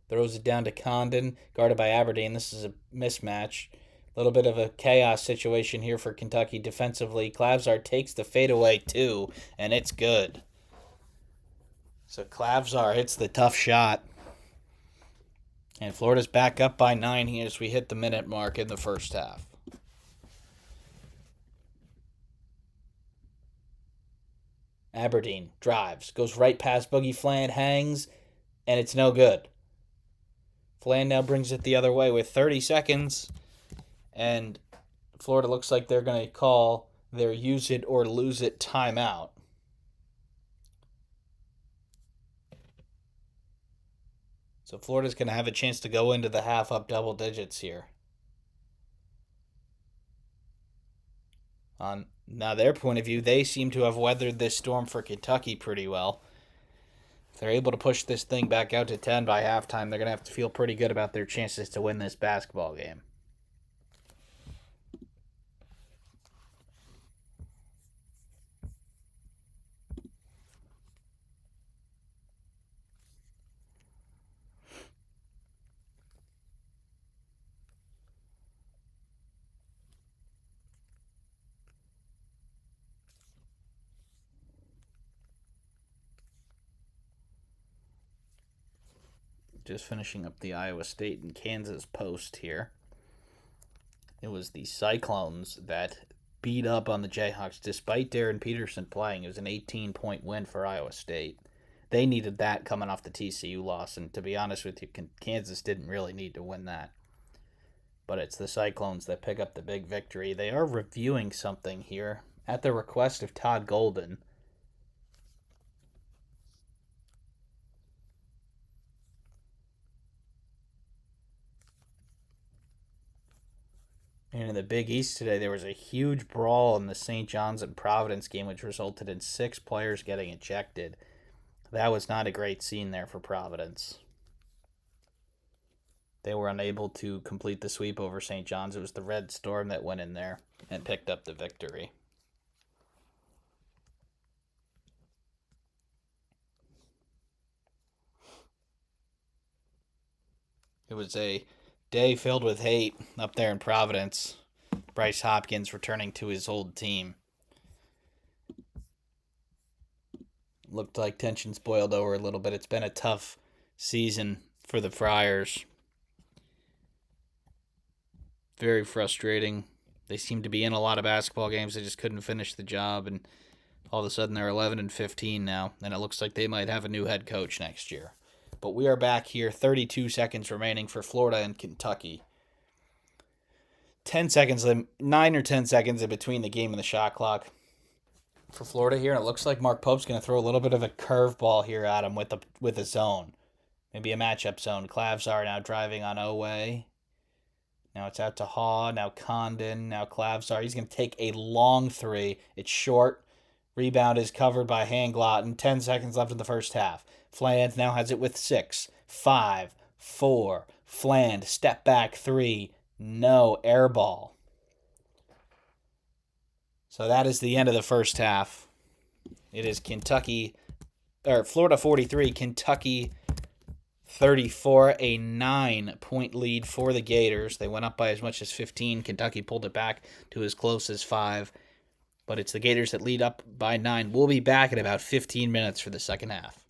Throws it down to Condon, guarded by Aberdeen. This is a mismatch. A little bit of a chaos situation here for Kentucky defensively. Klavzar takes the fadeaway too, and it's good. So Klavzar hits the tough shot. And Florida's back up by 9 here as we hit the minute mark in the first half. Aberdeen drives, goes right past Boogie Fland, hangs, and it's no good. Flan now brings it the other way with 30 seconds, and Florida looks like they're going to call their use it or lose it timeout. So Florida's going to have a chance to go into the half up double digits here. On now their point of view, they seem to have weathered this storm for Kentucky pretty well. If they're able to push this thing back out to 10 by halftime, they're going to have to feel pretty good about their chances to win this basketball game. Just finishing up the Iowa State and Kansas post here. It was the Cyclones that beat up on the Jayhawks despite Darren Peterson playing. It was an 18-point win for Iowa State. They needed that coming off the TCU loss, and to be honest with you, Kansas didn't really need to win that. But it's the Cyclones that pick up the big victory. They are reviewing something here at the request of Todd Golden. And in the Big East today, there was a huge brawl in the St. John's and Providence game, which resulted in 6 players getting ejected. That was not a great scene there for Providence. They were unable to complete the sweep over St. John's. It was the Red Storm that went in there and picked up the victory. It was a day filled with hate up there in Providence. Bryce Hopkins returning to his old team. Looked like tensions boiled over a little bit. It's been a tough season for the Friars. Very frustrating. They seem to be in a lot of basketball games. They just couldn't finish the job, and all of a sudden they're 11-15 now, and it looks like they might have a new head coach next year. But we are back here, 32 seconds remaining for Florida and Kentucky. 9 or 10 seconds in between the game and the shot clock for Florida here, and it looks like Mark Pope's going to throw a little bit of a curveball here at him with a zone. Maybe a matchup zone. Clavsar now driving on Oweh. Now it's out to Haw. Now Condon. Now Clavsar. He's going to take a long three. It's short. Rebound is covered by Hanglotten. 10 seconds left in the first half. Fland now has it with 6, 5, 4. Fland, step back 3. No, air ball. So that is the end of the first half. It is Florida 43, Kentucky 34, a 9-point lead for the Gators. They went up by as much as 15. Kentucky pulled it back to as close as 5. But it's the Gators that lead up by 9. We'll be back in about 15 minutes for the second half.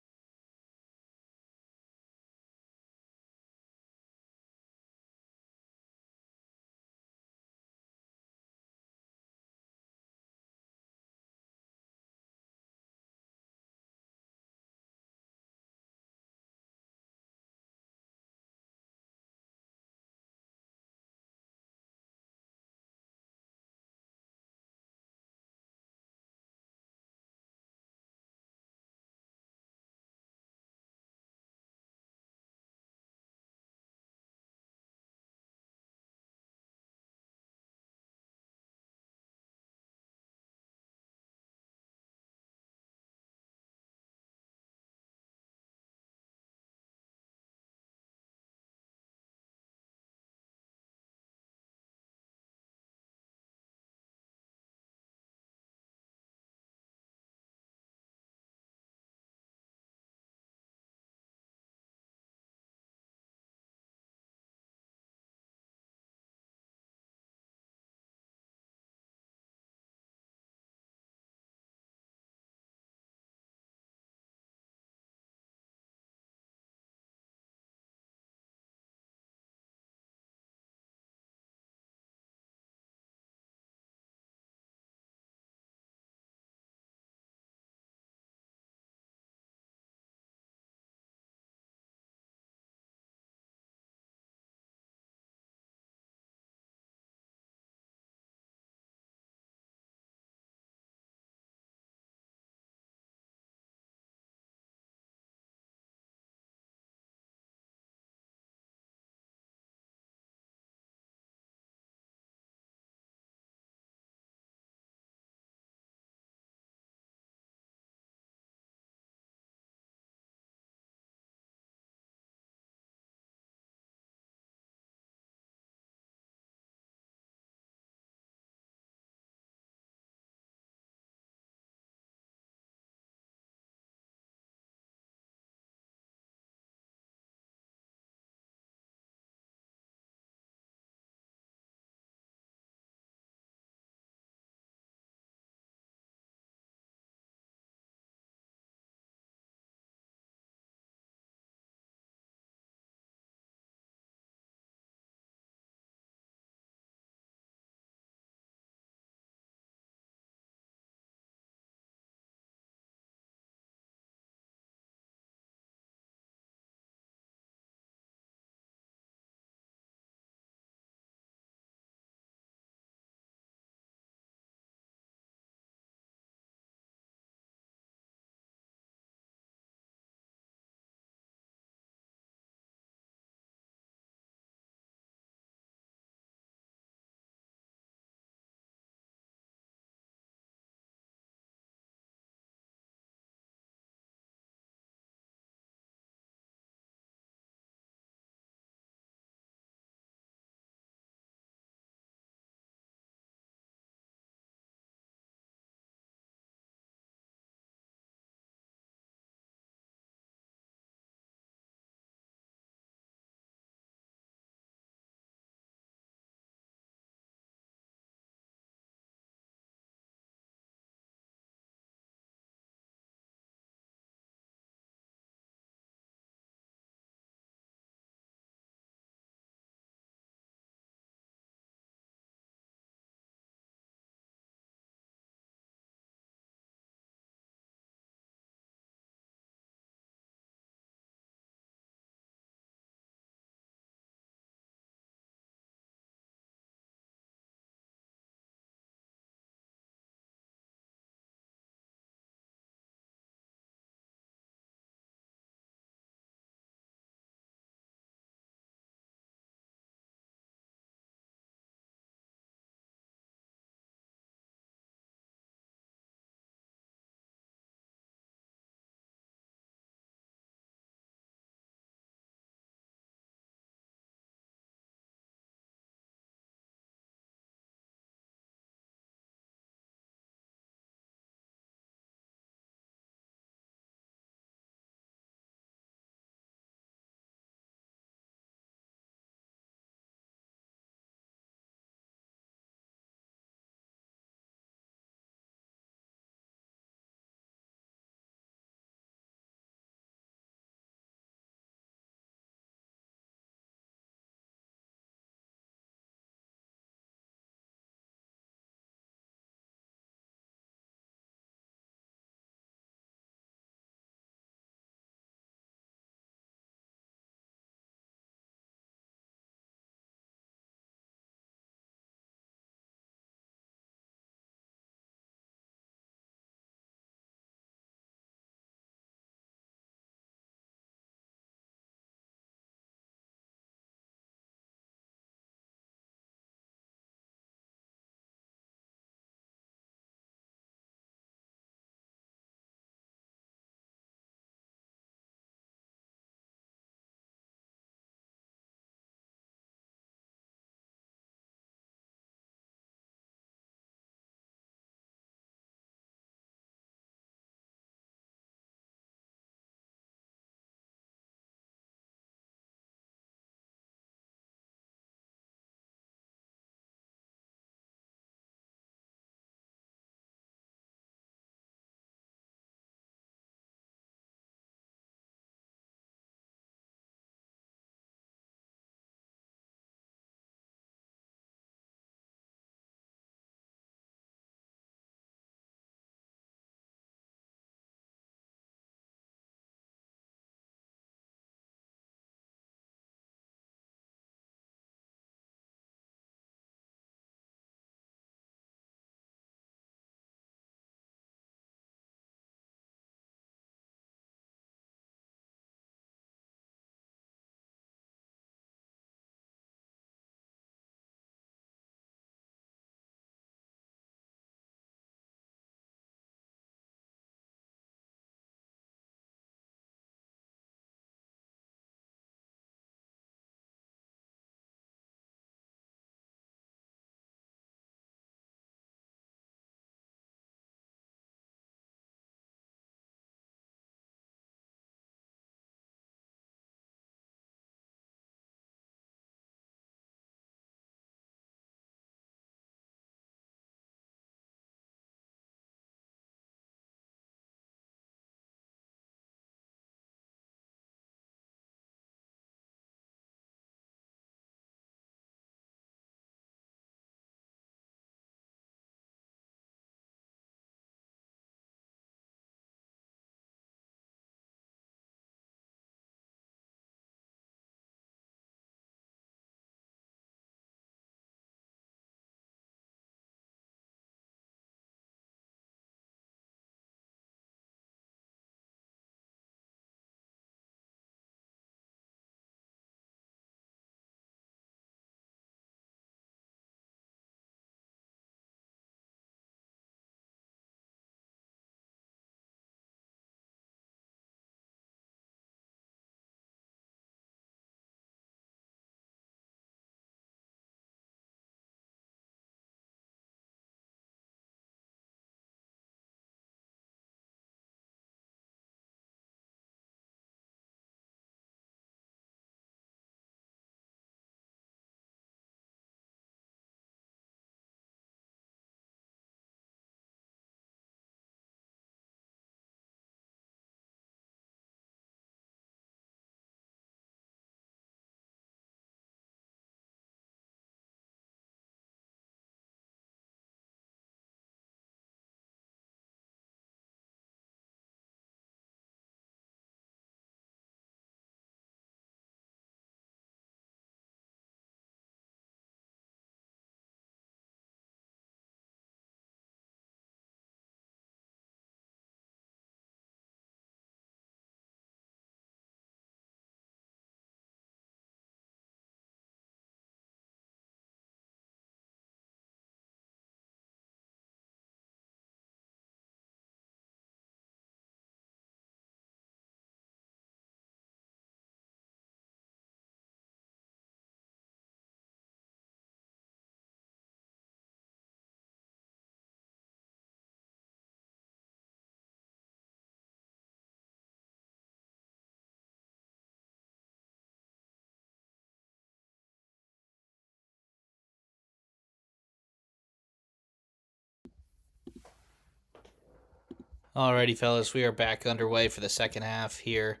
Alrighty, fellas, we are back underway for the second half here.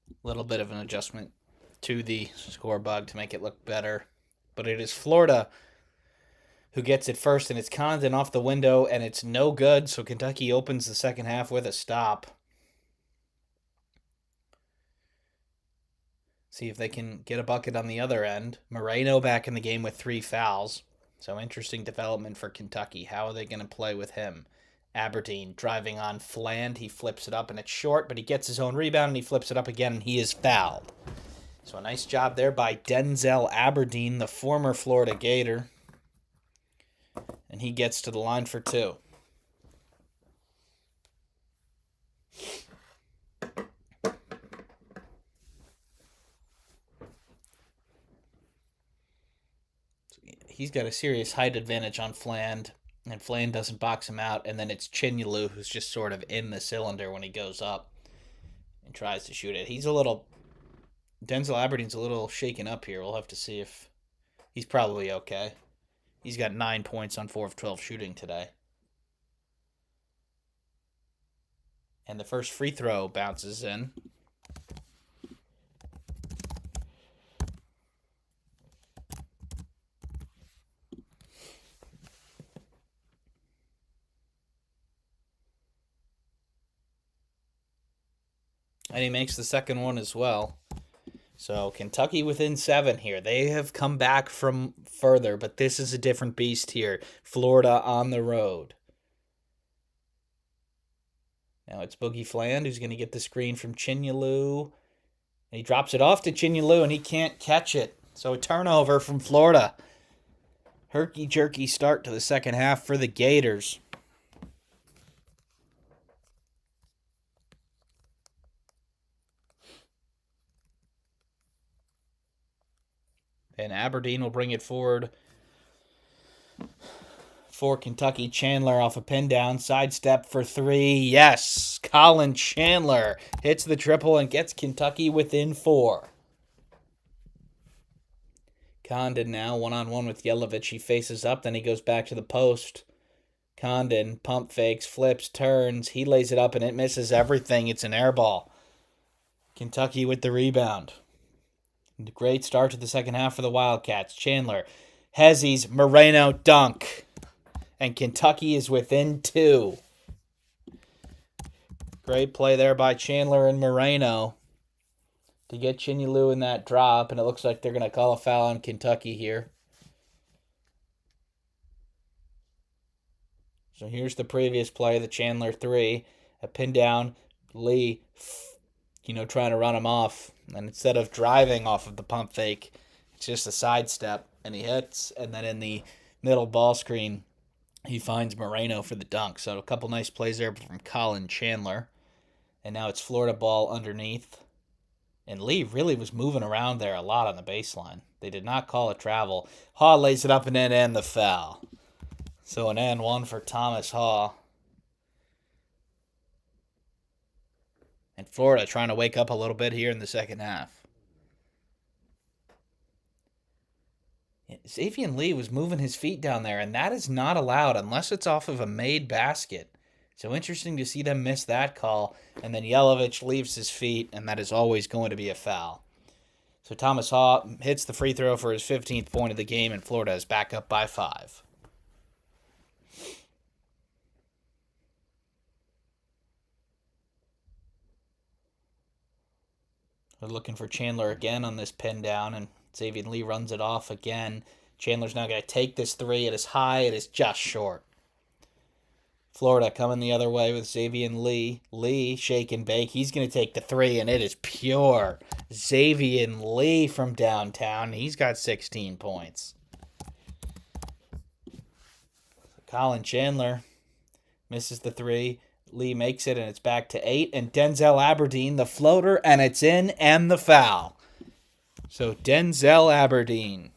A little bit of an adjustment to the score bug to make it look better. But it is Florida who gets it first, and it's Condon off the window, and it's no good, so Kentucky opens the second half with a stop. See if they can get a bucket on the other end. Moreno back in the game with 3 fouls. So interesting development for Kentucky. How are they going to play with him? Aberdeen driving on Fland. He flips it up and it's short, but he gets his own rebound and he flips it up again and he is fouled. So a nice job there by Denzel Aberdeen, the former Florida Gator. And he gets to the line for 2. He's got a serious height advantage on Fland, and Fland doesn't box him out, and then it's Chinyelu who's just sort of in the cylinder when he goes up and tries to shoot it. Denzel Aberdeen's a little shaken up here. We'll have to see if he's probably okay. He's got 9 points on 4 of 12 shooting today. And the first free throw bounces in. And he makes the second one as well. So Kentucky within 7 here. They have come back from further, but this is a different beast here. Florida on the road. Now it's Boogie Fland who's going to get the screen from Chinyelu. And he drops it off to Chinyelu and he can't catch it. So a turnover from Florida. Herky-jerky start to the second half for the Gators. And Aberdeen will bring it forward for Kentucky. Chandler off a pin down. Sidestep for 3. Yes. Colin Chandler hits the triple and gets Kentucky within 4. Condon now one-on-one with Yelovich. He faces up. Then he goes back to the post. Condon pump fakes, flips, turns. He lays it up and it misses everything. It's an air ball. Kentucky with the rebound. Great start to the second half for the Wildcats. Chandler, Hezzy's Moreno dunk. And Kentucky is within 2. Great play there by Chandler and Moreno to get Chinyelu in that drop. And it looks like they're going to call a foul on Kentucky here. So here's the previous play, the Chandler 3. A pin down. Lee, trying to run him off. And instead of driving off of the pump fake, it's just a sidestep. And he hits. And then in the middle ball screen, he finds Moreno for the dunk. So a couple nice plays there from Colin Chandler. And now it's Florida ball underneath. And Lee really was moving around there a lot on the baseline. They did not call a travel. Haw lays it up and in and the foul. So an and 1 for Thomas Haw. And Florida trying to wake up a little bit here in the second half. Xavier Lee was moving his feet down there, and that is not allowed unless it's off of a made basket. So interesting to see them miss that call. And then Yelovich leaves his feet, and that is always going to be a foul. So Thomas Haw hits the free throw for his 15th point of the game, and Florida is back up by 5. We're looking for Chandler again on this pin down, and Xavier Lee runs it off again. Chandler's now going to take this 3. It is high. It is just short. Florida coming the other way with Xavier Lee. Lee, shake and bake. He's going to take the 3, and it is pure. Xavier Lee from downtown. He's got 16 points. Colin Chandler misses the 3. Lee makes it, and it's back to 8. And Denzel Aberdeen, the floater, and it's in, and the foul. So Denzel Aberdeen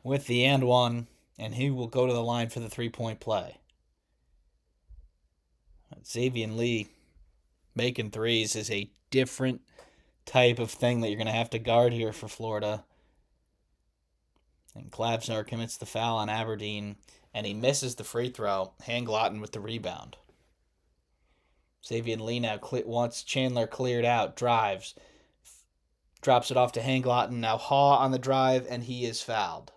with the and 1, and he will go to the line for the 3-point play. Xavier Lee making threes is a different type of thing that you're going to have to guard here for Florida. And Klavsnar commits the foul on Aberdeen. and he misses the free throw. Hanglotten with the rebound. Xavier Lee now wants Chandler cleared out, drives, drops it off to Hanglotten. Now Haw on the drive, and he is fouled.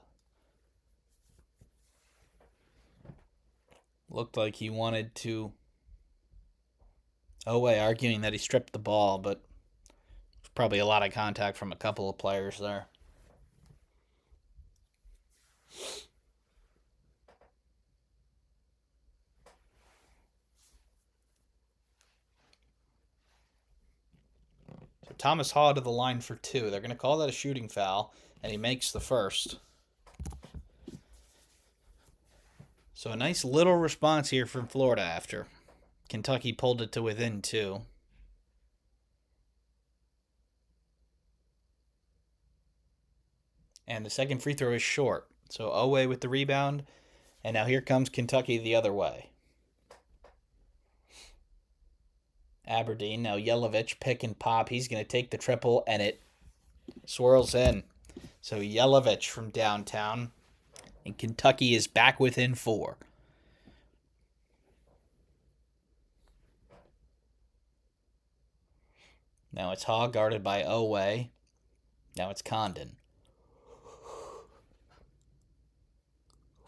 Looked like he wanted to. Oweh arguing that he stripped the ball, but there's probably a lot of contact from a couple of players there. So Thomas Haw to the line for 2. They're going to call that a shooting foul, and he makes the first. So a nice little response here from Florida after Kentucky pulled it to within 2. And the second free throw is short. So Oweh with the rebound. And now here comes Kentucky the other way. Aberdeen, now Yelovich, pick and pop. He's going to take the triple, and it swirls in. So Yelovich from downtown. And Kentucky is back within 4. Now it's Haw guarded by Oweh. Now it's Condon.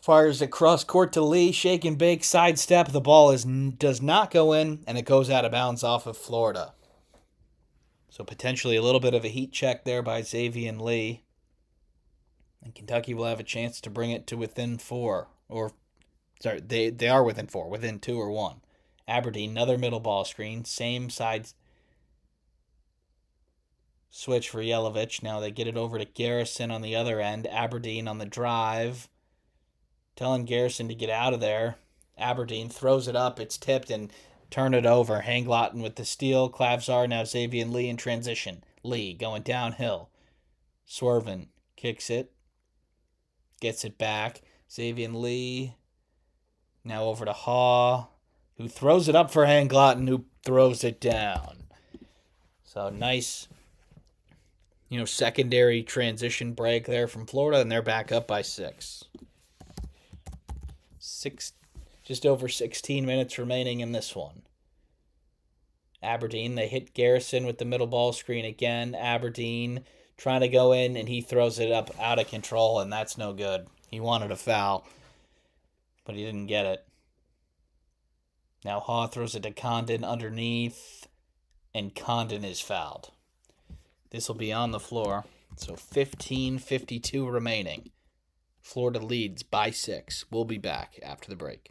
Fires across court to Lee, shake and bake, sidestep. The ball does not go in, and it goes out of bounds off of Florida. So potentially a little bit of a heat check there by Xavier Lee. And Kentucky will have a chance to bring it to within 4. Or, sorry, they are within 4, within 2 or 1. Aberdeen, another middle ball screen, same side switch for Yelovich. Now they get it over to Garrison on the other end. Aberdeen on the drive, telling Garrison to get out of there. Aberdeen throws it up. It's tipped and turn it over. Hanglotten with the steal. Clavsar, now Xavier Lee in transition. Lee going downhill. Swervin kicks it. Gets it back. Xavier Lee now over to Haw, who throws it up for Hanglotten, who throws it down. So nice, secondary transition break there from Florida, and they're back up by 6. Just over 16 minutes remaining in this one. Aberdeen, they hit Garrison with the middle ball screen again. Aberdeen trying to go in, and he throws it up out of control, and that's no good. He wanted a foul, but he didn't get it. Now Haw throws it to Condon underneath, and Condon is fouled. This will be on the floor. So 15:52 remaining. Florida leads by 6. We'll be back after the break.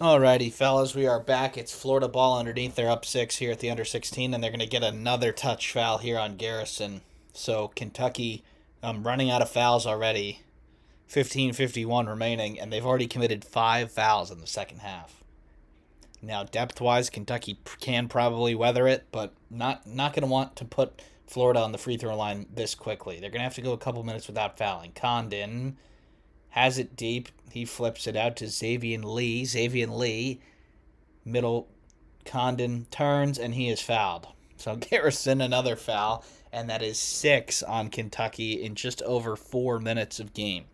Alrighty, fellas, we are back. It's Florida ball underneath. They're up 6 here at the under 16, and they're going to get another touch foul here on Garrison. So Kentucky running out of fouls already. 15:51 remaining, and they've already committed 5 fouls in the second half. Now, depth-wise, Kentucky can probably weather it, but not going to want to put Florida on the free throw line this quickly. They're going to have to go a couple minutes without fouling. Condon has it deep. He flips it out to Xavier Lee. Xavier Lee, middle, Condon turns, and he is fouled. So Garrison, another foul, and that is 6 on Kentucky in just over 4 minutes of game.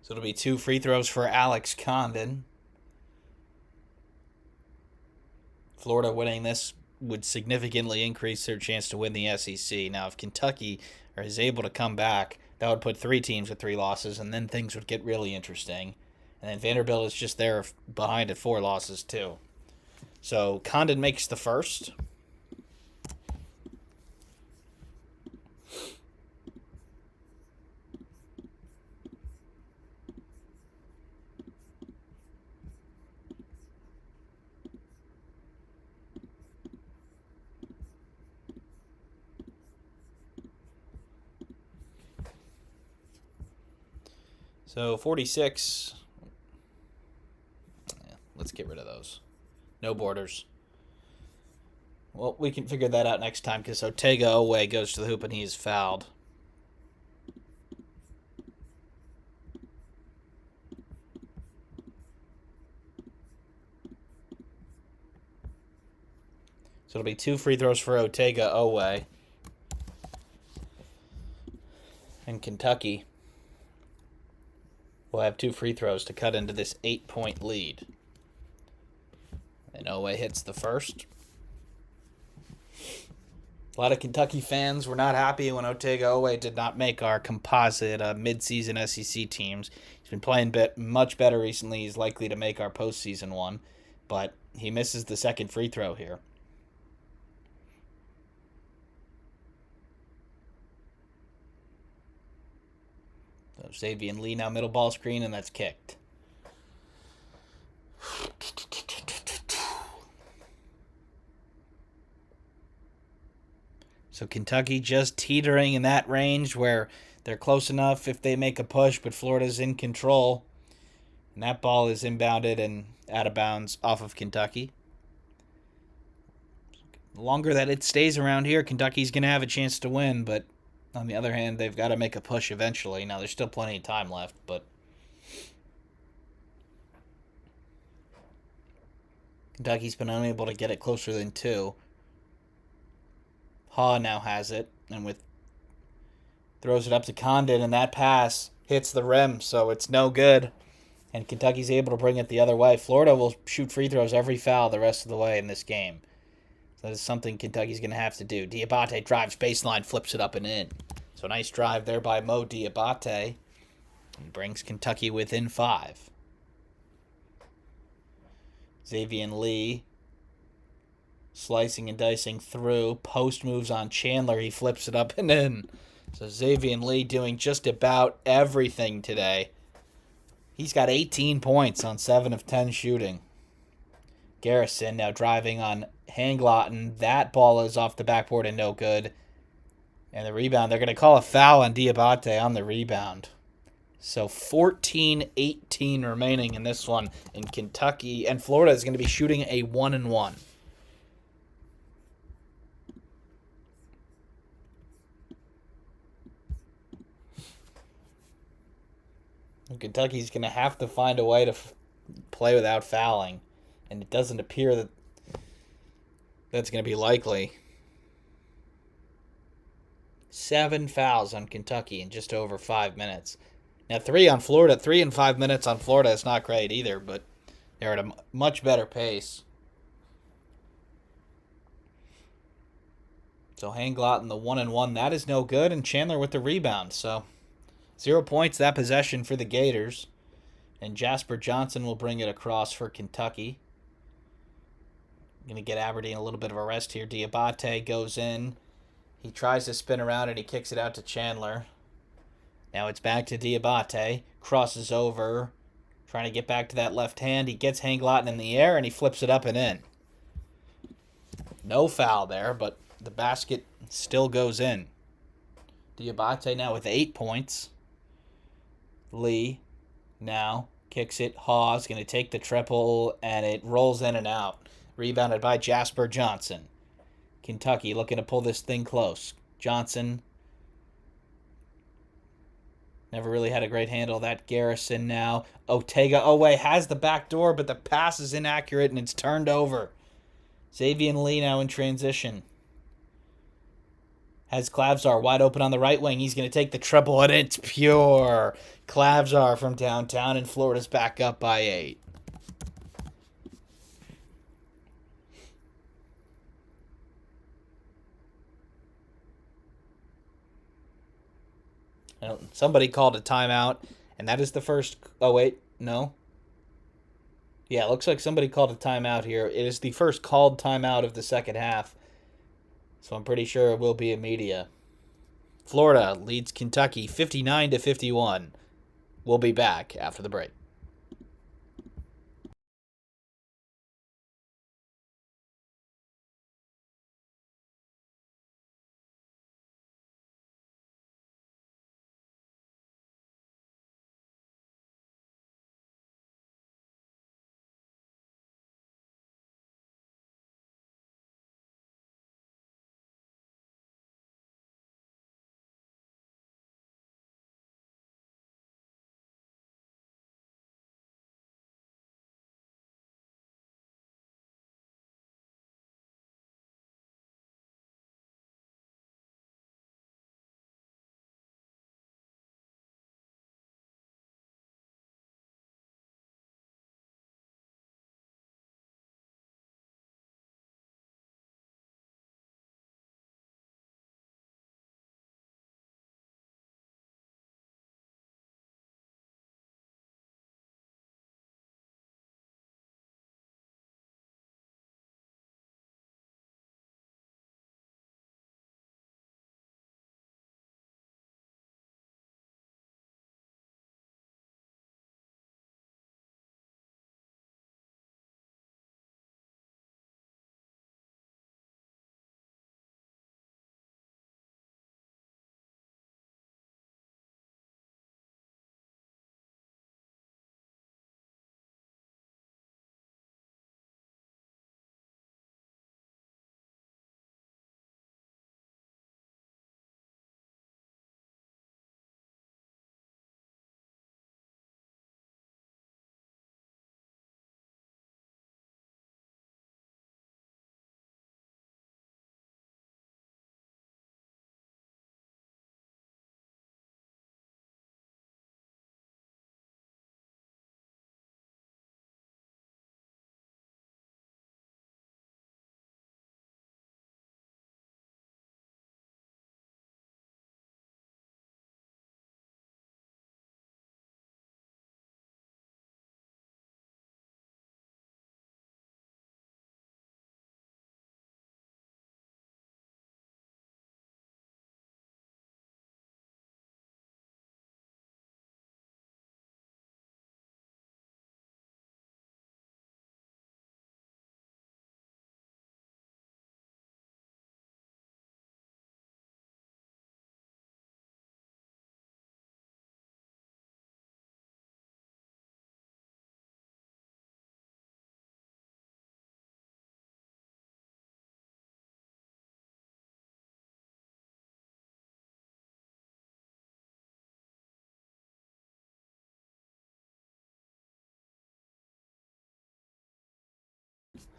So it'll be 2 free throws for Alex Condon. Florida winning this would significantly increase their chance to win the SEC. Now, if Kentucky is able to come back, that would put 3 teams with 3 losses, and then things would get really interesting. And then Vanderbilt is just there behind at 4 losses, too. So Condon makes the first. So 46. Yeah, let's get rid of those. No borders. Well, we can figure that out next time because Ortega Owe goes to the hoop and he is fouled. So it'll be 2 free throws for Ortega Owe. And Kentucky will have 2 free throws to cut into this 8-point lead. And Owe hits the first. A lot of Kentucky fans were not happy when Ortega Owe did not make our composite mid-season SEC teams. He's been playing much better recently. He's likely to make our postseason one, but he misses the second free throw here. So Xavier Lee now middle ball screen, and that's kicked. So Kentucky just teetering in that range where they're close enough if they make a push, but Florida's in control. And that ball is inbounded and out of bounds off of Kentucky. The longer that it stays around here, Kentucky's going to have a chance to win, but on the other hand, they've got to make a push eventually. Now, there's still plenty of time left, but Kentucky's been unable to get it closer than 2. Ha now has it, and throws it up to Condon, and that pass hits the rim, so it's no good. And Kentucky's able to bring it the other way. Florida will shoot free throws every foul the rest of the way in this game. So that is something Kentucky's going to have to do. Diabate drives baseline, flips it up and in. So nice drive there by Mo Diabate. And brings Kentucky within 5. Xavier Lee slicing and dicing through. Post moves on Chandler. He flips it up and in. So Xavier Lee doing just about everything today. He's got 18 points on 7 of 10 shooting. Garrison now driving on Hanglotten. That ball is off the backboard and no good. And the rebound, they're going to call a foul on Diabate on the rebound. So 14-18 remaining in this one in Kentucky. And Florida is going to be shooting a 1-1. Kentucky's going to have to find a way to play without fouling. And it doesn't appear that that's going to be likely. 7 fouls on Kentucky in just over 5 minutes. Now 3 on Florida. 3 in 5 minutes on Florida is not great either, but they're at a much better pace. So Hanglotten, the 1-1, that is no good, and Chandler with the rebound. So 0 points that possession for the Gators. And Jasper Johnson will bring it across for Kentucky. Going to get Aberdeen a little bit of a rest here. Diabate goes in. He tries to spin around and he kicks it out to Chandler. Now it's back to Diabate. Crosses over. Trying to get back to that left hand. He gets Hanglatten in the air and he flips it up and in. No foul there, but the basket still goes in. Diabate now with 8 points. Lee now kicks it. Hawes going to take the triple, and it rolls in and out. Rebounded by Jasper Johnson. Kentucky looking to pull this thing close. Johnson never really had a great handle of that. Garrison now. Ortega Owe has the back door, but the pass is inaccurate, and it's turned over. Xavier Lee now in transition. Has Clavzar wide open on the right wing. He's going to take the triple, and it's pure. Clavzar from downtown, and Florida's back up by 8. Somebody called a timeout, and that is the first... Oh, wait. No. Yeah, it looks like somebody called a timeout here. It is the first called timeout of the second half. So I'm pretty sure it will be a media. Florida leads Kentucky 59-51. We'll be back after the break.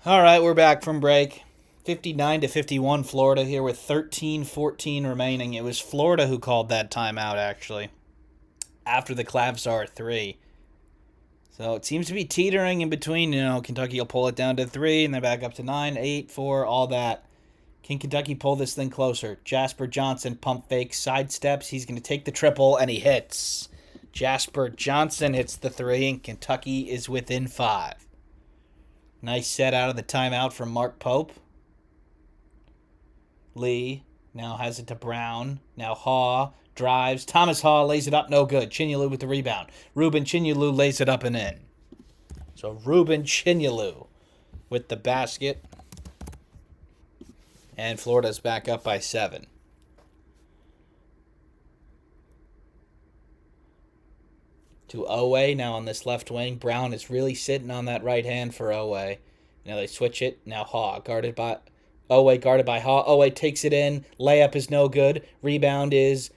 All right, we're back from break. 59-51 Florida here with 13-14 remaining. It was Florida who called that timeout, actually, after the Clavzar 3. So it seems to be teetering in between. Kentucky will pull it down to 3, and then back up to 9, 8, 4, all that. Can Kentucky pull this thing closer? Jasper Johnson pump fake, sidesteps. He's going to take the triple, and he hits. Jasper Johnson hits the 3, and Kentucky is within 5. Nice set out of the timeout from Mark Pope. Lee now has it to Brown. Now Haw drives. Thomas Hall lays it up, no good. Chinyelu with the rebound. Ruben Chinyelu lays it up and in. So Ruben Chinyelu with the basket. And Florida's back up by 7. To Owe now on this left wing. Brown is really sitting on that right hand for Owe. Now they switch it. Now Haw guarded by Owe, guarded by Haw. Owe takes it in. Layup is no good. Rebound is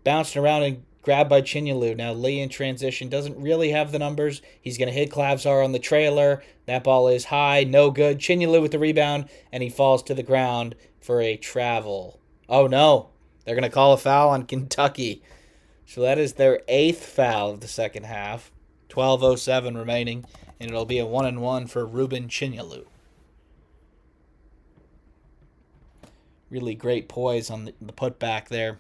bouncing around and grabbed by Chinyelu. Now Lee in transition doesn't really have the numbers. He's going to hit Clavsar on the trailer. That ball is high, no good. Chinyelu with the rebound, and he falls to the ground for a travel. Oh no, they're going to call a foul on Kentucky. So that is their 8th foul of the second half. 12:07 remaining, and it'll be a 1-and-1 for Ruben Chinyelu. Really great poise on the putback there.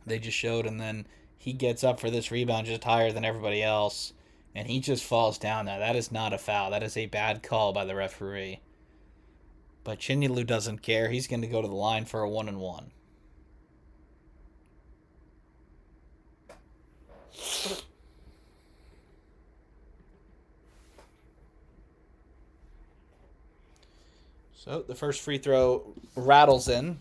They just showed, and then he gets up for this rebound just higher than everybody else, and he just falls down now. That is not a foul. That is a bad call by the referee. But Chinyelu doesn't care. He's going to go to the line for a 1-and-1. So the first free throw rattles in.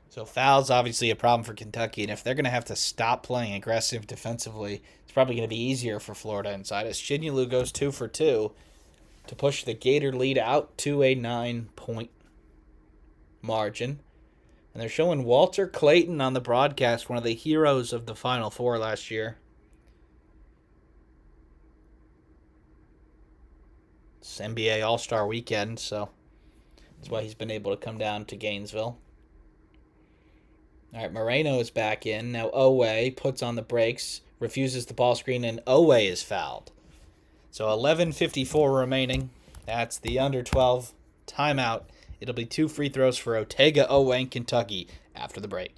So fouls obviously a problem for Kentucky, and if they're going to have to stop playing aggressive defensively, it's probably going to be easier for Florida inside as Chinyelu goes 2 for 2 to push the Gator lead out to a 9-point margin. And they're showing Walter Clayton on the broadcast, one of the heroes of the Final Four last year. It's NBA All-Star Weekend, so that's why he's been able to come down to Gainesville. All right, Moreno is back in. Now Owe puts on the brakes, refuses the ball screen, and Owe is fouled. So 11:54 remaining. That's the under 12 timeout. It'll be 2 free throws for Otega Owe in Kentucky after the break.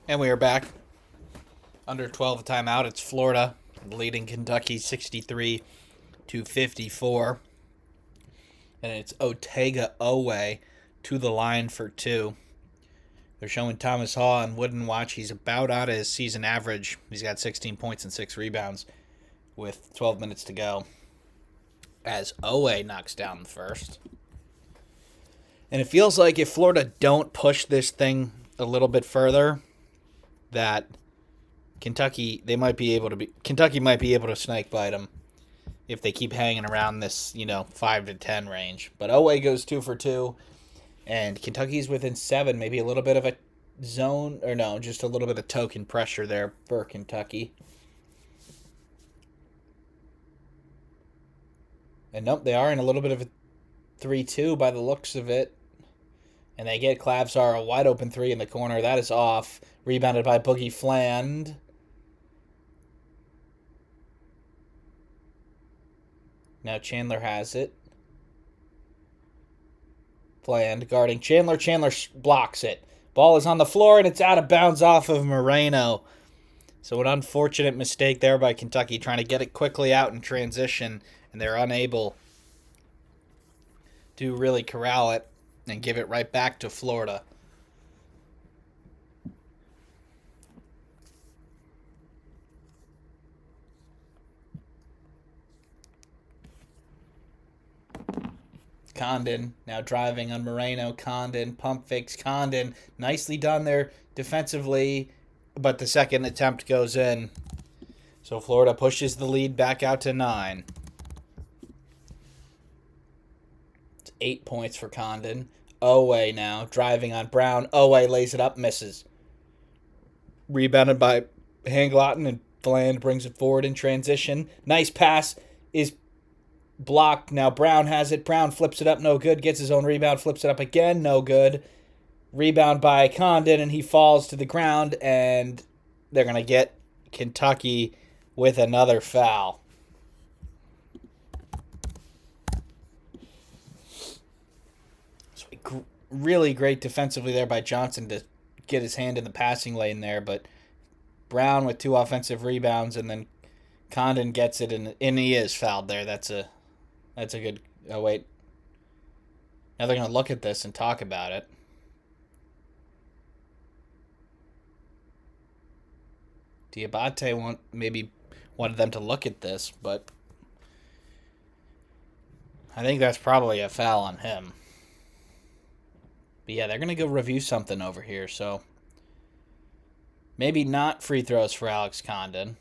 And we are back. Under 12 timeout. It's Florida leading Kentucky 63-54. And it's Otega Owe to the line for two. They're showing Thomas Haw on Wooden Watch. He's about out of his season average. He's got 16 points and 6 rebounds with 12 minutes to go. As Owe knocks down the first. And it feels like if Florida don't push this thing a little bit further, that Kentucky might be able to snake bite them if they keep hanging around this 5 to 10 range. But Owe goes 2 for 2, and Kentucky's within 7. Maybe a little bit of a zone, or no, just a little bit of token pressure there for Kentucky. And nope, they are in a little bit of a 3-2 by the looks of it. And they get Clavsar a wide open 3 in the corner. That is off. Rebounded by Boogie Fland. Now Chandler has it. Fland guarding Chandler. Chandler blocks it. Ball is on the floor, and it's out of bounds off of Moreno. So an unfortunate mistake there by Kentucky, trying to get it quickly out in transition, and they're unable to really corral it and give it right back to Florida. Condon now driving on Moreno. Condon, pump fakes Condon. Nicely done there defensively, but the second attempt goes in. So Florida pushes the lead back out to 9. It's 8 points for Condon. Owe now driving on Brown. Owe lays it up, misses. Rebounded by Hanglotten, and Fland brings it forward in transition. Nice pass is blocked. Now Brown has it. Brown flips it up, no good. Gets his own rebound, flips it up again, no good. Rebound by Condon, and he falls to the ground, and they're going to get Kentucky with another foul. So really great defensively there by Johnson to get his hand in the passing lane there, but Brown with 2 offensive rebounds, and then Condon gets it, and he is fouled there. That's a good... Oh, wait. Now they're going to look at this and talk about it. Diabate maybe wanted them to look at this, but I think that's probably a foul on him. But yeah, they're going to go review something over here, so maybe not free throws for Alex Condon.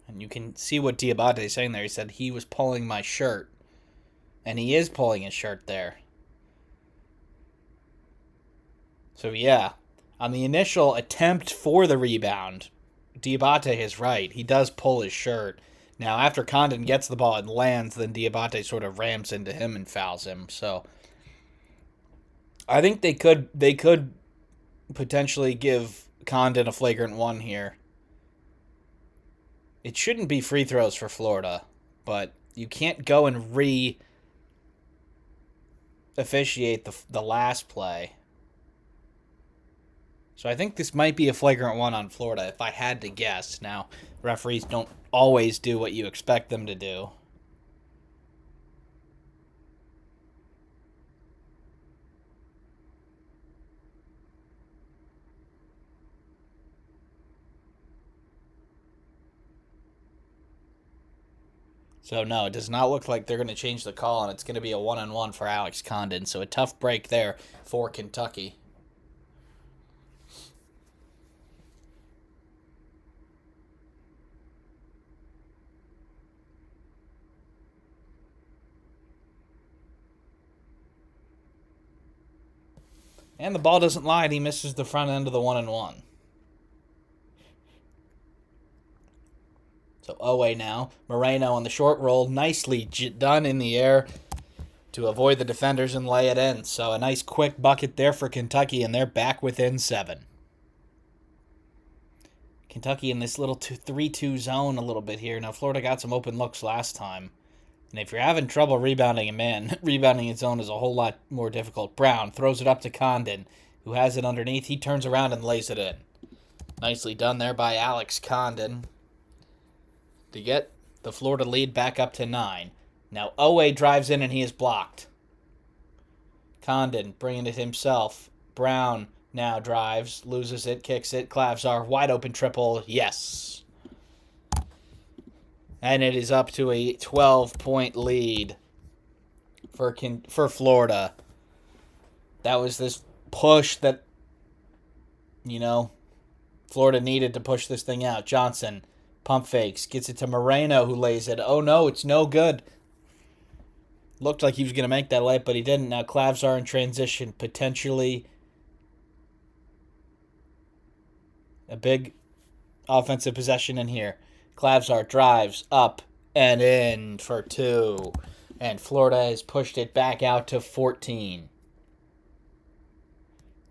And you can see what Diabate is saying there. He said he was pulling my shirt. And he is pulling his shirt there. So yeah, on the initial attempt for the rebound, Diabate is right. He does pull his shirt. Now, after Condon gets the ball and lands, then Diabate sort of rams into him and fouls him. So I think they could potentially give Condon a flagrant 1 here. It shouldn't be free throws for Florida, but you can't go and officiate the last play. So I think this might be a flagrant 1 on Florida, if I had to guess. Now, referees don't always do what you expect them to do. So no, it does not look like they're going to change the call, and it's going to be a 1-on-1 for Alex Condon. So a tough break there for Kentucky. And the ball doesn't lie, and he misses the front end of the 1-on-1. So Owe now. Moreno on the short roll. Nicely done in the air to avoid the defenders and lay it in. So a nice quick bucket there for Kentucky, and they're back within 7. Kentucky in this little 3-2 zone a little bit here. Now, Florida got some open looks last time. And if you're having trouble rebounding a man, rebounding his zone is a whole lot more difficult. Brown throws it up to Condon, who has it underneath. He turns around and lays it in. Nicely done there by Alex Condon to get the Florida lead back up to 9. Now Owe drives in and he is blocked. Condon bringing it himself. Brown now drives, loses it, kicks it. Clavsar, wide open triple. Yes. And it is up to a 12-point lead for Florida. That was this push that, Florida needed to push this thing out. Johnson pump fakes, gets it to Moreno, who lays it. Oh no, it's no good. Looked like he was going to make that layup, but he didn't. Now Clavsar in transition, potentially a big offensive possession in here. Clavsar drives up and in for 2. And Florida has pushed it back out to 14.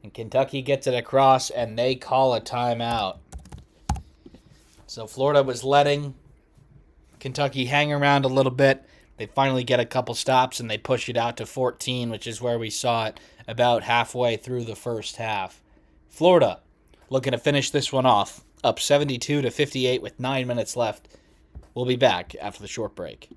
And Kentucky gets it across, and they call a timeout. So Florida was letting Kentucky hang around a little bit. They finally get a couple stops, and they push it out to 14, which is where we saw it about halfway through the first half. Florida looking to finish this one off, up 72-58 with 9 minutes left. We'll be back after the short break.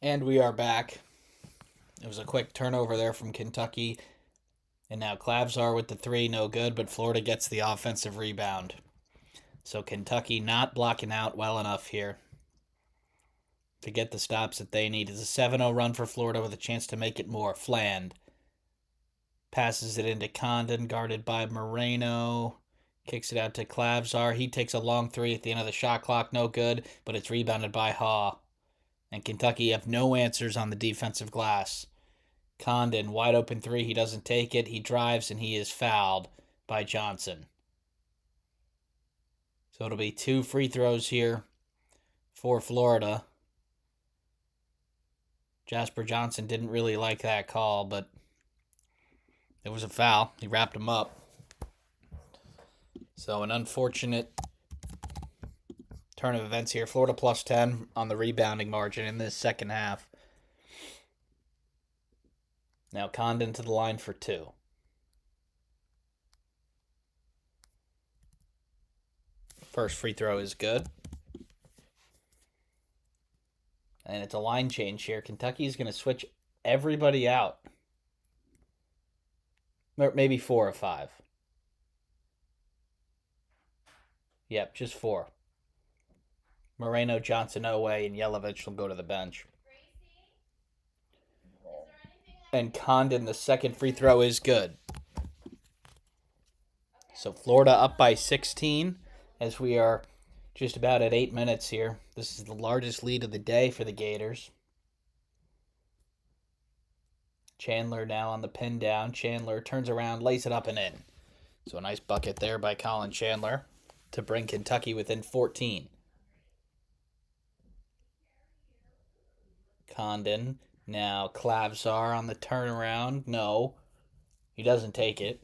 And we are back. It was a quick turnover there from Kentucky. And now Clavsar with the 3, no good, but Florida gets the offensive rebound. So Kentucky not blocking out well enough here to get the stops that they need. It's a 7-0 run for Florida with a chance to make it more. Fland passes it into Condon, guarded by Moreno. Kicks it out to Clavsar. He takes a long 3 at the end of the shot clock. No good, but it's rebounded by Haw. And Kentucky have no answers on the defensive glass. Condon, wide open 3. He doesn't take it. He drives, and he is fouled by Johnson. So it'll be 2 free throws here for Florida. Jasper Johnson didn't really like that call, but it was a foul. He wrapped him up. So an unfortunate turn of events here. Florida plus 10 on the rebounding margin in this second half. Now Condon to the line for 2. First free throw is good. And it's a line change here. Kentucky is going to switch everybody out. Or maybe 4 or 5. Yep, just 4. Moreno, Johnson, Owe, and Yelovich will go to the bench. And Condon, the second free throw is good. So Florida up by 16 as we are just about at 8 minutes here. This is the largest lead of the day for the Gators. Chandler now on the pin down. Chandler turns around, lays it up and in. So a nice bucket there by Colin Chandler to bring Kentucky within 14. Condon Now Clavsar on the turnaround. No, he doesn't take it.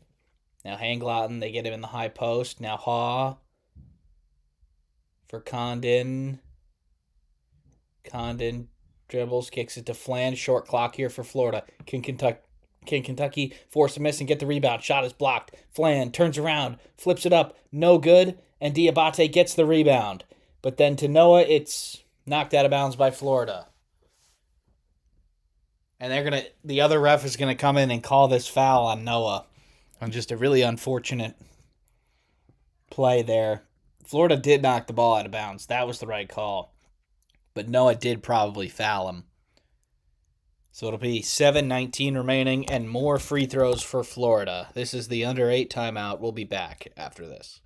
Now Hanglauten, they get him in the high post. Now Haw for Condon. Condon dribbles, kicks it to Flan. Short clock here for Florida. Can Kentucky force a miss and get the rebound? Shot is blocked. Flan turns around, flips it up, no good, and Diabate gets the rebound. But then to Noah, it's knocked out of bounds by Florida. And the other ref is gonna come in and call this foul on Noah. On just a really unfortunate play there. Florida did knock the ball out of bounds. That was the right call. But Noah did probably foul him. So it'll be 7:19 remaining and more free throws for Florida. This is the under 8 timeout. We'll be back after this.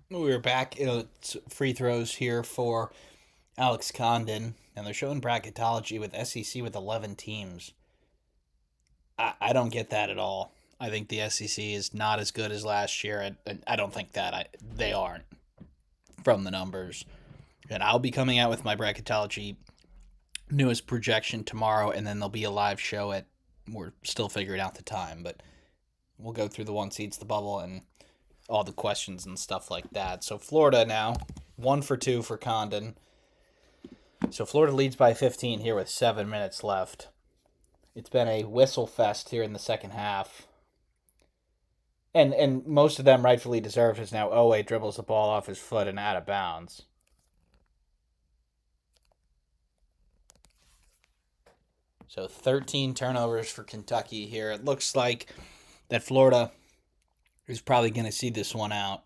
We're back. It's free throws here for Alex Condon, and they're showing bracketology with SEC with 11 teams. I don't get that at all. I think the SEC is not as good as last year, and I don't think that they aren't from the numbers. And I'll be coming out with my bracketology newest projection tomorrow, and then there'll be a live show at. We're still figuring out the time, but we'll go through the one seeds, the bubble, and all the questions and stuff like that. So Florida now, 1 for 2 for Condon. So Florida leads by 15 here with 7 minutes left. It's been a whistle fest here in the second half. And most of them rightfully deserved, as now Owe dribbles the ball off his foot and out of bounds. So 13 turnovers for Kentucky here. It looks like that Florida is probably going to see this one out.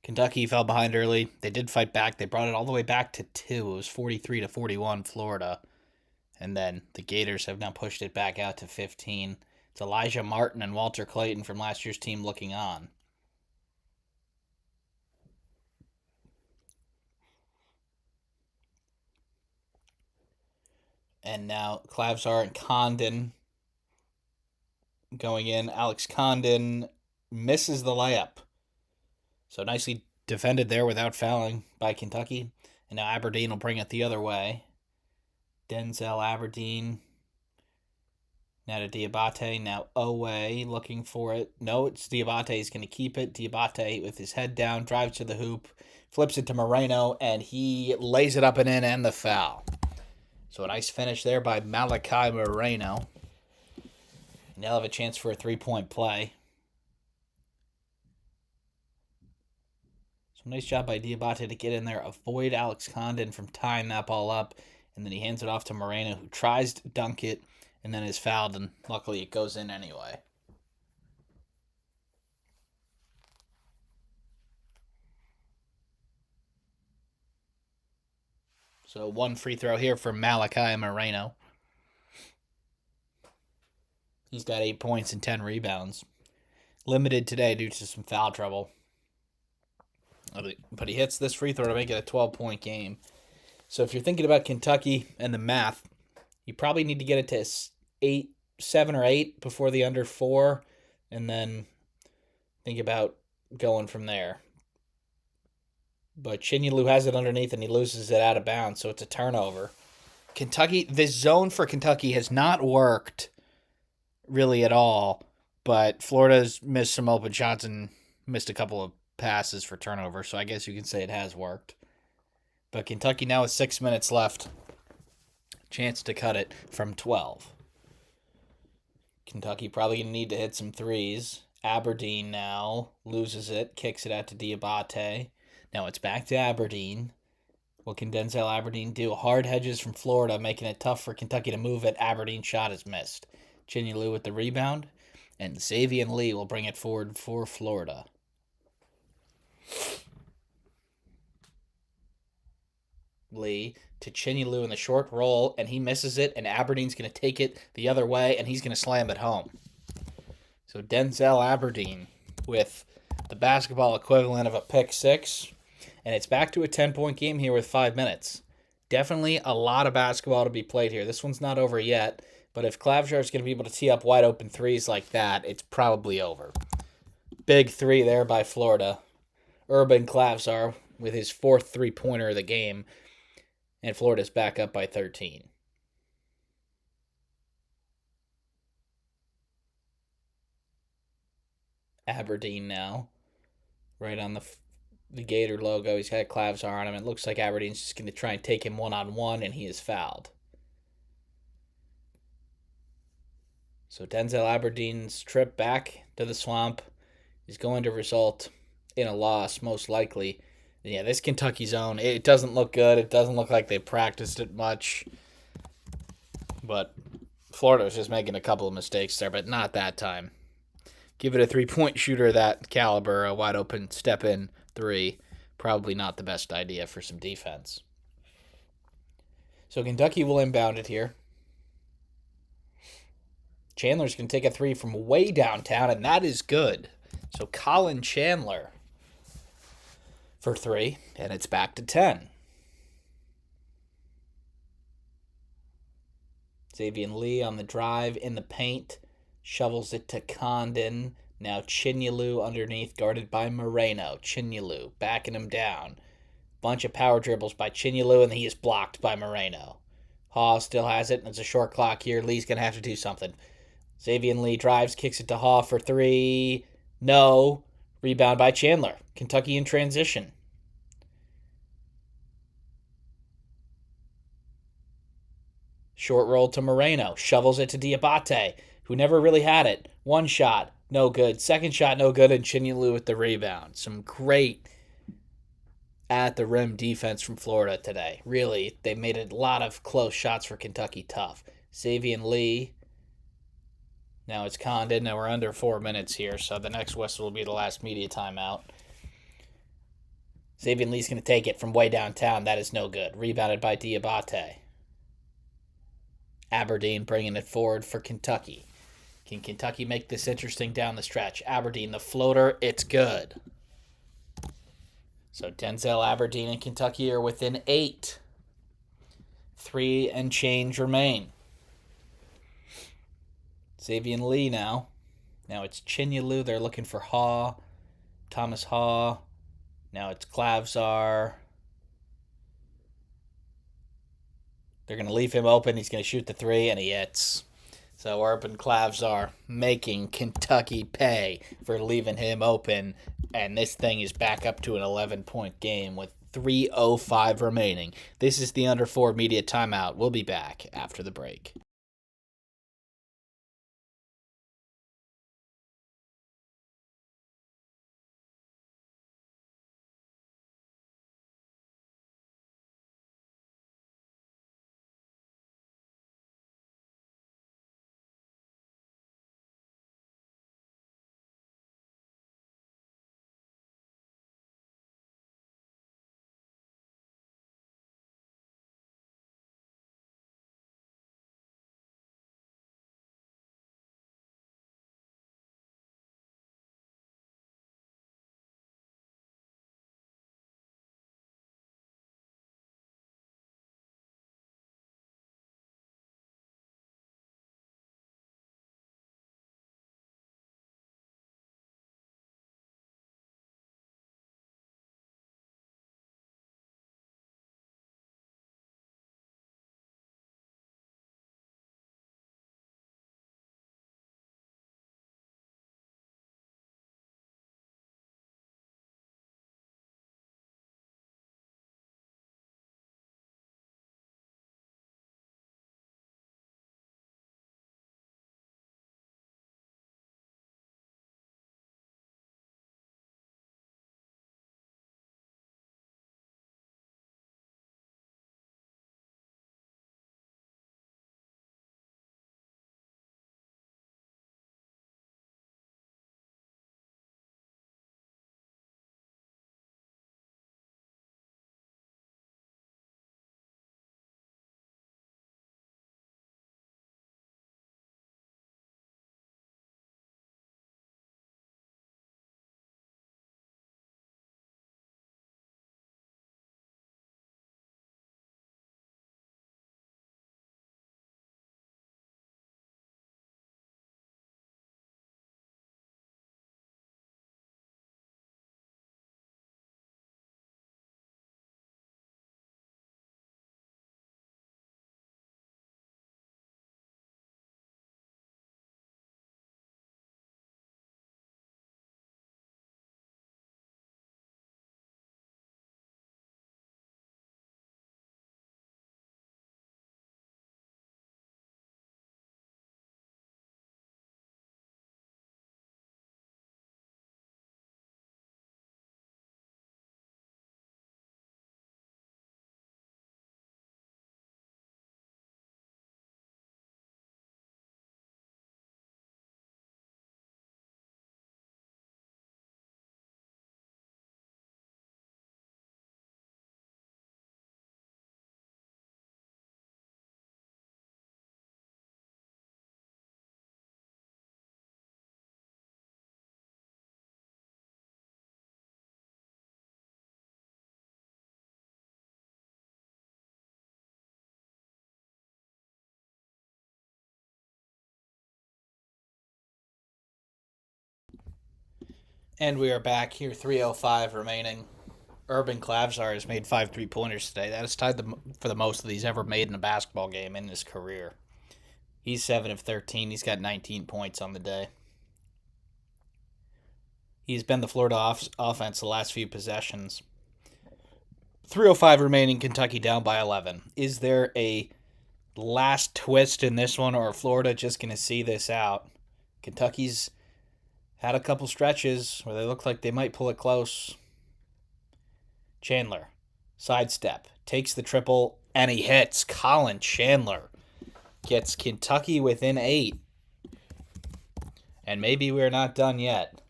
Kentucky fell behind early. They did fight back. They brought it all the way back to 2. It was 43-41 Florida. And then the Gators have now pushed it back out to 15. It's Elijah Martin and Walter Clayton from last year's team looking on. And now Clavsar and Condon going in. Alex Condon misses the layup. So nicely defended there without fouling by Kentucky. And now Aberdeen will bring it the other way. Denzel Aberdeen. Now to Diabate. Now Owe looking for it. No, it's Diabate. He's going to keep it. Diabate with his head down, drives to the hoop, flips it to Moreno, and he lays it up and in, and the foul. So a nice finish there by Malachi Moreno. And they'll have a chance for a 3-point play. So nice job by Diabate to get in there, avoid Alex Condon from tying that ball up, and then he hands it off to Moreno, who tries to dunk it, and then is fouled, and luckily it goes in anyway. So one free throw here for Malachi Moreno. He's got 8 points and 10 rebounds. Limited today due to some foul trouble. But he hits this free throw to make it a 12-point game. So if you're thinking about Kentucky and the math, you probably need to get it to 7 or 8 before the under 4, and then think about going from there. But Chinyelu has it underneath, and he loses it out of bounds, so it's a turnover. This zone for Kentucky has not worked really at all, but Florida's missed some open shots and missed a couple of passes for turnover, so I guess you can say it has worked. But Kentucky now with 6 minutes left. Chance to cut it from 12. Kentucky probably going to need to hit some threes. Aberdeen now loses it, kicks it out to Diabate. Now it's back to Aberdeen. What can Denzel Aberdeen do? Hard hedges from Florida, making it tough for Kentucky to move it. Aberdeen shot is missed. Chinyelu with the rebound, and Xavier Lee will bring it forward for Florida. Lee to Chinyelu in the short roll, and he misses it, and Aberdeen's going to take it the other way, and he's going to slam it home. So Denzel Aberdeen with the basketball equivalent of a pick 6, and it's back to a 10-point game here with 5 minutes. Definitely a lot of basketball to be played here. This one's not over yet, but if Clavsar is going to be able to tee up wide open threes like that, it's probably over. Big 3 there by Florida. Urban Clavsar with his 4th 3-pointer of the game, and Florida's back up by 13. Aberdeen now, right on the Gator logo. He's got Clavsar on him. It looks like Aberdeen's just going to try and take him one-on-one, and he is fouled. So Denzel Aberdeen's trip back to the swamp is going to result in a loss, most likely. Yeah, this Kentucky zone, it doesn't look good. It doesn't look like they practiced it much. But Florida was just making a couple of mistakes there, but not that time. Give it a 3-point shooter that caliber, a wide open step-in 3. Probably not the best idea for some defense. So Kentucky will inbound it here. Chandler's going to take a 3 from way downtown, and that is good. So Colin Chandler for 3, and it's back to 10. Xavier Lee on the drive in the paint, shovels it to Condon. Now Chinyelu underneath, guarded by Moreno. Chinyelu backing him down. Bunch of power dribbles by Chinyelu, and he is blocked by Moreno. Haw still has it, and it's a short clock here. Lee's going to have to do something. Xavier Lee drives, kicks it to Haw for 3. No. Rebound by Chandler. Kentucky in transition. Short roll to Moreno. Shovels it to Diabate, who never really had it. One shot, no good. Second shot, no good. And Chinyelu with the rebound. Some great at the rim defense from Florida today. Really, they made a lot of close shots for Kentucky tough. Savion Lee. Now it's Condon. Now we're under 4 minutes here, so the next whistle will be the last media timeout. Savion Lee's going to take it from way downtown. That is no good. Rebounded by Diabate. Aberdeen bringing it forward for Kentucky. Can Kentucky make this interesting down the stretch? Aberdeen, the floater, it's good. So Denzel, Aberdeen, and Kentucky are within 8. 3 and change remain. Savion Lee now. Now it's Chinyelu. They're looking for Haw. Thomas Haw. Now it's Klavzar. They're going to leave him open. He's going to shoot the 3, and he hits. So Urban Klavzar making Kentucky pay for leaving him open. And this thing is back up to an 11-point game with 3:05 remaining. This is the Under 4 media timeout. We'll be back after the break. And we are back here, 3:05 remaining. Urban Klavzar has made 5 3-pointers today. That is tied for the most of these ever made in a basketball game in his career. He's 7 of 13. He's got 19 points on the day. He's been the Florida offense the last few possessions. 3:05 remaining, Kentucky down by 11. Is there a last twist in this one, or Florida just going to see this out. Kentucky's had a couple stretches where they look like they might pull it close. Chandler, sidestep, takes the triple, and he hits. Colin Chandler gets Kentucky within 8. And maybe we're not done yet.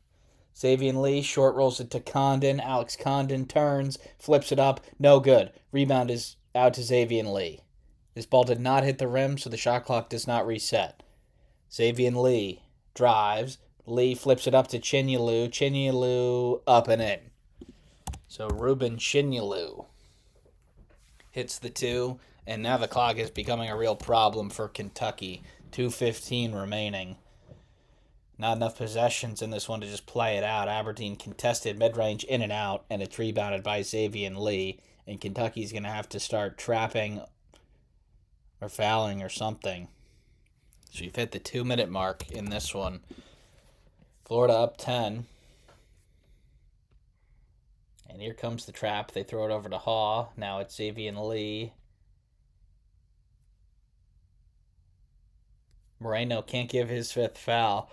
Xavier Lee short rolls it to Condon. Alex Condon turns, flips it up. No good. Rebound is out to Xavier Lee. This ball did not hit the rim, so the shot clock does not reset. Xavier Lee drives. Lee flips it up to Chinyelu. Chinyelu up and in. So Ruben Chinyelu hits the 2, and now the clock is becoming a real problem for Kentucky. 2:15 remaining. Not enough possessions in this one to just play it out. Aberdeen contested mid-range in and out, and it's rebounded by Xavier Lee. And Kentucky's going to have to start trapping or fouling or something. So you've hit the 2-minute mark in this one. Florida up 10. And here comes the trap. They throw it over to Haw. Now it's Xavier Lee. Moreno can't give his 5th foul.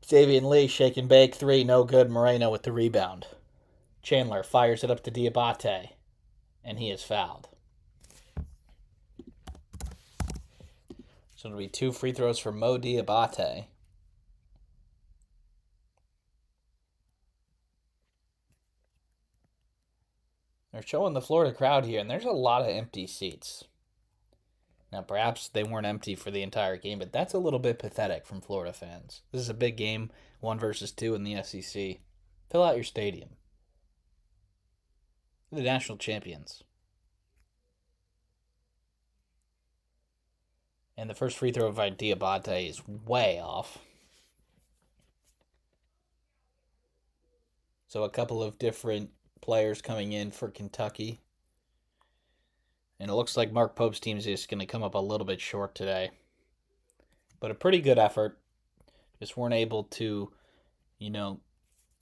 Xavier Lee, shake and bake, 3, no good. Moreno with the rebound. Chandler fires it up to Diabate, and he is fouled. So it'll be 2 free throws for Mo Diabate. They're showing the Florida crowd here, and there's a lot of empty seats. Now, perhaps they weren't empty for the entire game, but that's a little bit pathetic from Florida fans. This is a big game, 1 versus 2 in the SEC. Fill out your stadium. They're the national champions. And the first free throw by Diabate is way off. So a couple of different players coming in for Kentucky. And it looks like Mark Pope's team is just going to come up a little bit short today. But a pretty good effort. Just weren't able to,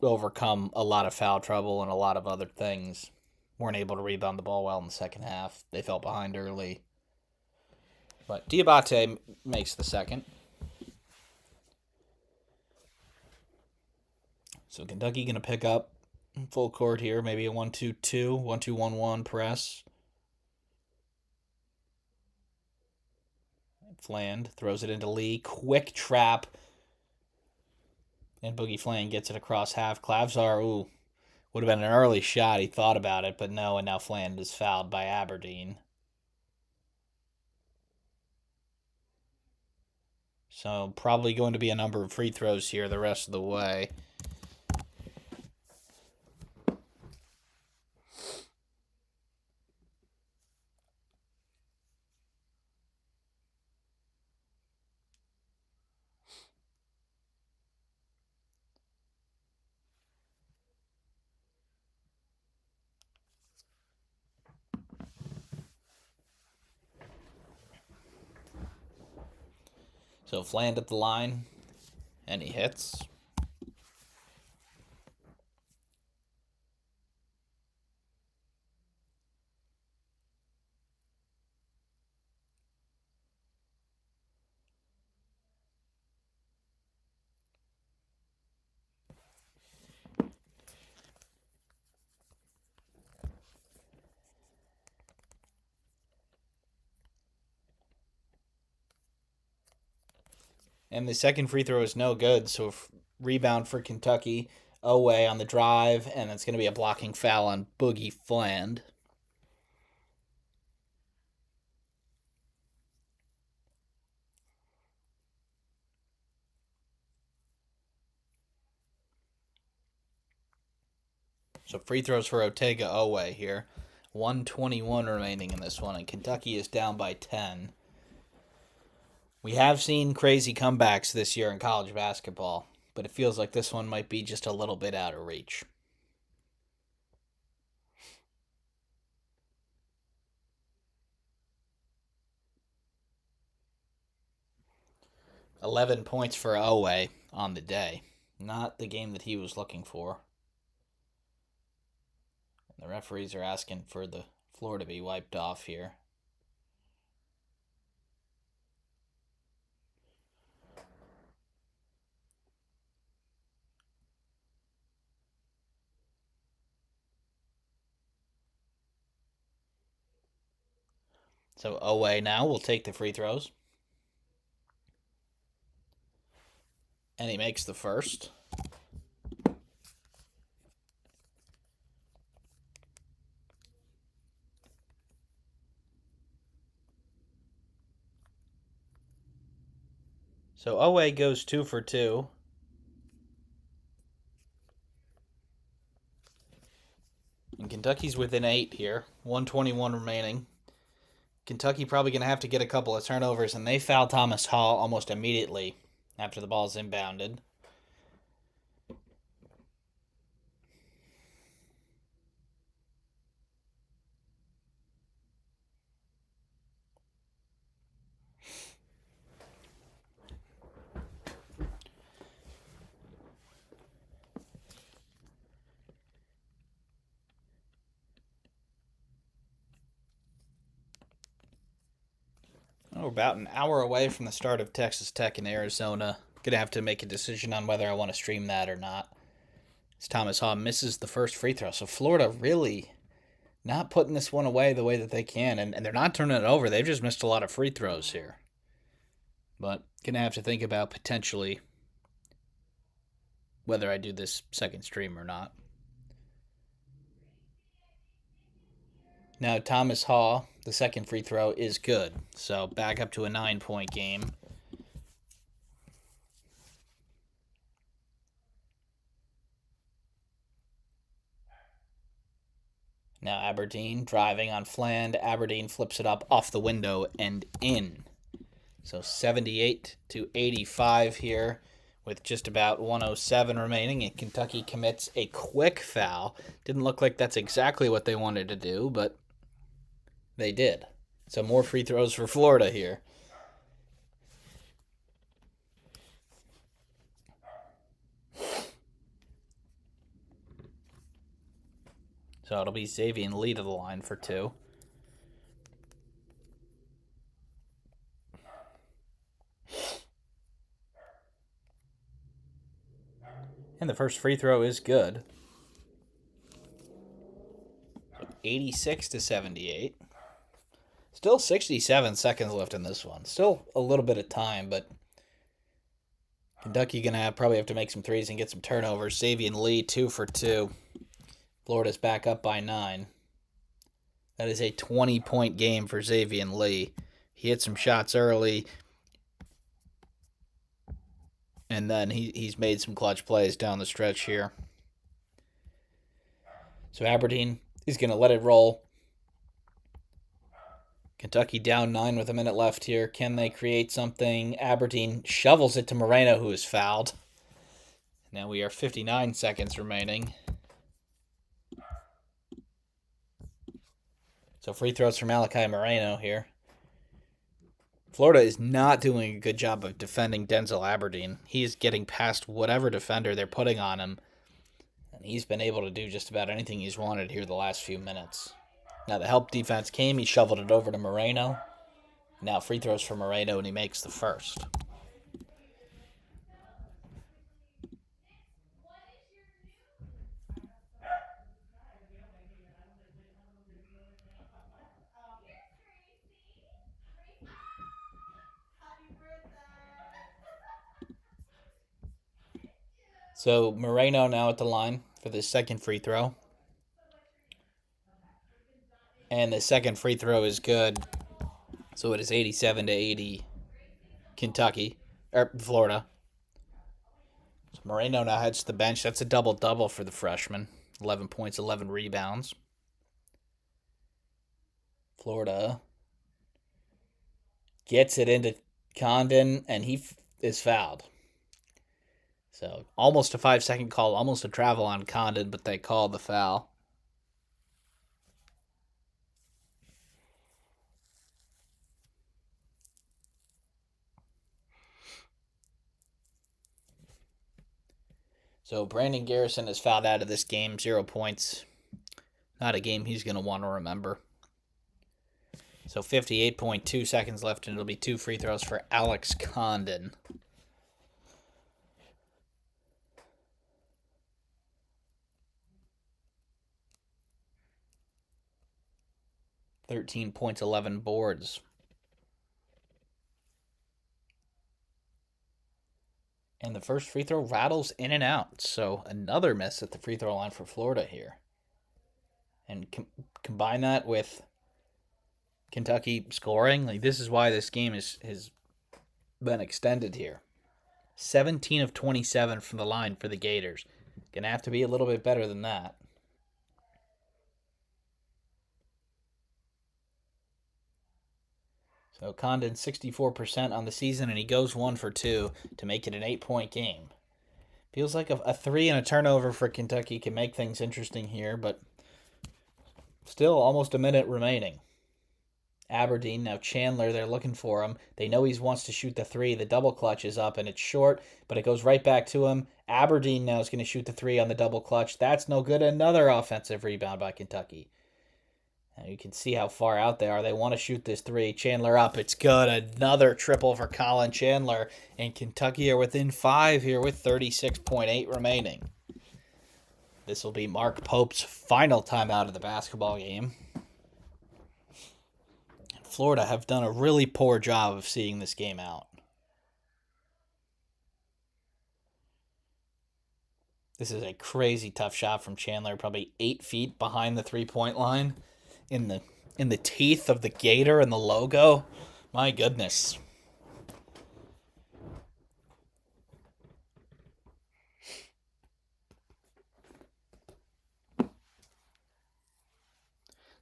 overcome a lot of foul trouble and a lot of other things. Weren't able to rebound the ball well in the second half. They fell behind early. But Diabate makes the second. So Kentucky going to pick up full court here. Maybe a 1-2-2, 1-2-1-1 press. Fland throws it into Lee. Quick trap. And Boogie Fland gets it across half. Klavzar, would have been an early shot. He thought about it, but no, and now Fland is fouled by Aberdeen. So probably going to be a number of free throws here the rest of the way. So Fland at the line, and he hits. And the second free throw is no good, so rebound for Kentucky. Away on the drive, and it's going to be a blocking foul on Boogie Fland. So free throws for Ortega Oweh here. 1:21 remaining in this one, and Kentucky is down by 10. We have seen crazy comebacks this year in college basketball, but it feels like this one might be just a little bit out of reach. $11 points for Oweh on the day. Not the game that he was looking for. And the referees are asking for the Florida be wiped off here. So Owe now will take the free throws. And he makes the first. So Owe goes 2 for 2. And Kentucky's within 8 here. 121 remaining. Kentucky probably going to have to get a couple of turnovers, and they foul Thomas Hall almost immediately after the ball's inbounded. We're about an hour away from the start of Texas Tech and Arizona. Gonna have to make a decision on whether I want to stream that or not. As Thomas Hall misses the first free throw. So Florida really not putting this one away the way that they can. And they're not turning it over. They've just missed a lot of free throws here. But gonna have to think about potentially whether I do this second stream or not. Now, Thomas Hall, the second free throw is good. So back up to a 9-point game. Now Aberdeen driving on Fland. Aberdeen flips it up off the window and in. So 78 to 85 here with just about 107 remaining. And Kentucky commits a quick foul. Didn't look like that's exactly what they wanted to do, but they did. So more free throws for Florida here. So it'll be Xavier Lee to the line for 2. And the first free throw is good. 86 to 78. Still 67 seconds left in this one. Still a little bit of time, but Kentucky gonna probably have to make some threes and get some turnovers. Xavier Lee 2 for 2. Florida's back up by 9. That is a 20-point game for Xavier Lee. He hit some shots early, and then he's made some clutch plays down the stretch here. So Aberdeen is going to let it roll. Kentucky down 9 with a minute left here. Can they create something? Aberdeen shovels it to Moreno, who is fouled. Now we are 59 seconds remaining. So free throws from Malachi Moreno here. Florida is not doing a good job of defending Denzel Aberdeen. He is getting past whatever defender they're putting on him, and he's been able to do just about anything he's wanted here the last few minutes. Now the help defense came. He shoveled it over to Moreno. Now free throws for Moreno, and he makes the first. So Moreno now at the line for the second free throw. And the second free throw is good. So it is 87 to 80 Florida. So Moreno now heads to the bench. That's a double-double for the freshman. 11 points, 11 rebounds. Florida gets it into Condon, and he is fouled. So almost a 5-second call, almost a travel on Condon, but they call the foul. So Brandon Garrison is fouled out of this game, 0 points. Not a game he's going to want to remember. So 58.2 seconds left, and it'll be 2 free throws for Alex Condon. "13 points, 11 boards." And the first free throw rattles in and out. So another miss at the free throw line for Florida here. And combine that with Kentucky scoring. Like, this is why this game has been extended here. 17 of 27 from the line for the Gators. Gonna have to be a little bit better than that. So Condon 64% on the season, and he goes 1 for 2 to make it an 8-point game. Feels like a 3 and a turnover for Kentucky can make things interesting here, but still almost a minute remaining. Aberdeen, now Chandler, they're looking for him. They know he wants to shoot the 3. The double clutch is up, and it's short, but it goes right back to him. Aberdeen now is going to shoot the 3 on the double clutch. That's no good. Another offensive rebound by Kentucky. Now you can see how far out they are. They want to shoot this 3. Chandler up. It's good. Another triple for Colin Chandler. And Kentucky are within 5 here with 36.8 remaining. This will be Mark Pope's final timeout of the basketball game. Florida have done a really poor job of seeing this game out. This is a crazy tough shot from Chandler, probably 8 feet behind the 3-point line, in the teeth of the Gator and the logo. My goodness.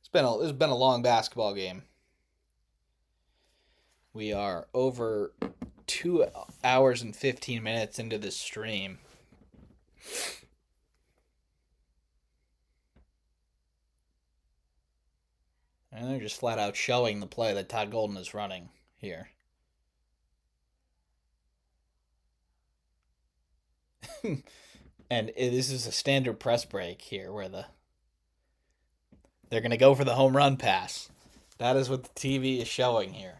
It's been a long basketball game. We are over 2 hours and 15 minutes into this stream. And they're just flat out showing the play that Todd Golden is running here. And this is a standard press break here where they're going to go for the home run pass. That is what the TV is showing here.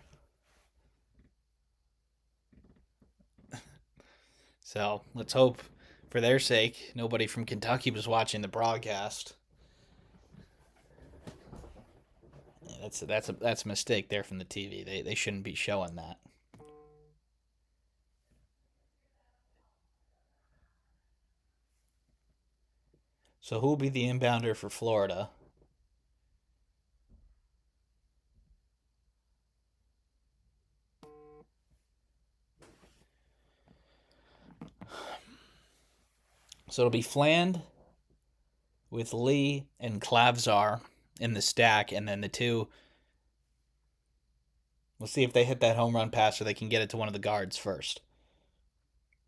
So let's hope, for their sake, nobody from Kentucky was watching the broadcast. Yeah, that's a mistake there from the TV. They shouldn't be showing that. So who will be the inbounder for Florida? So it'll be Fland with Lee and Klavzar in the stack, and then the two. We'll see if they hit that home run pass or they can get it to one of the guards first.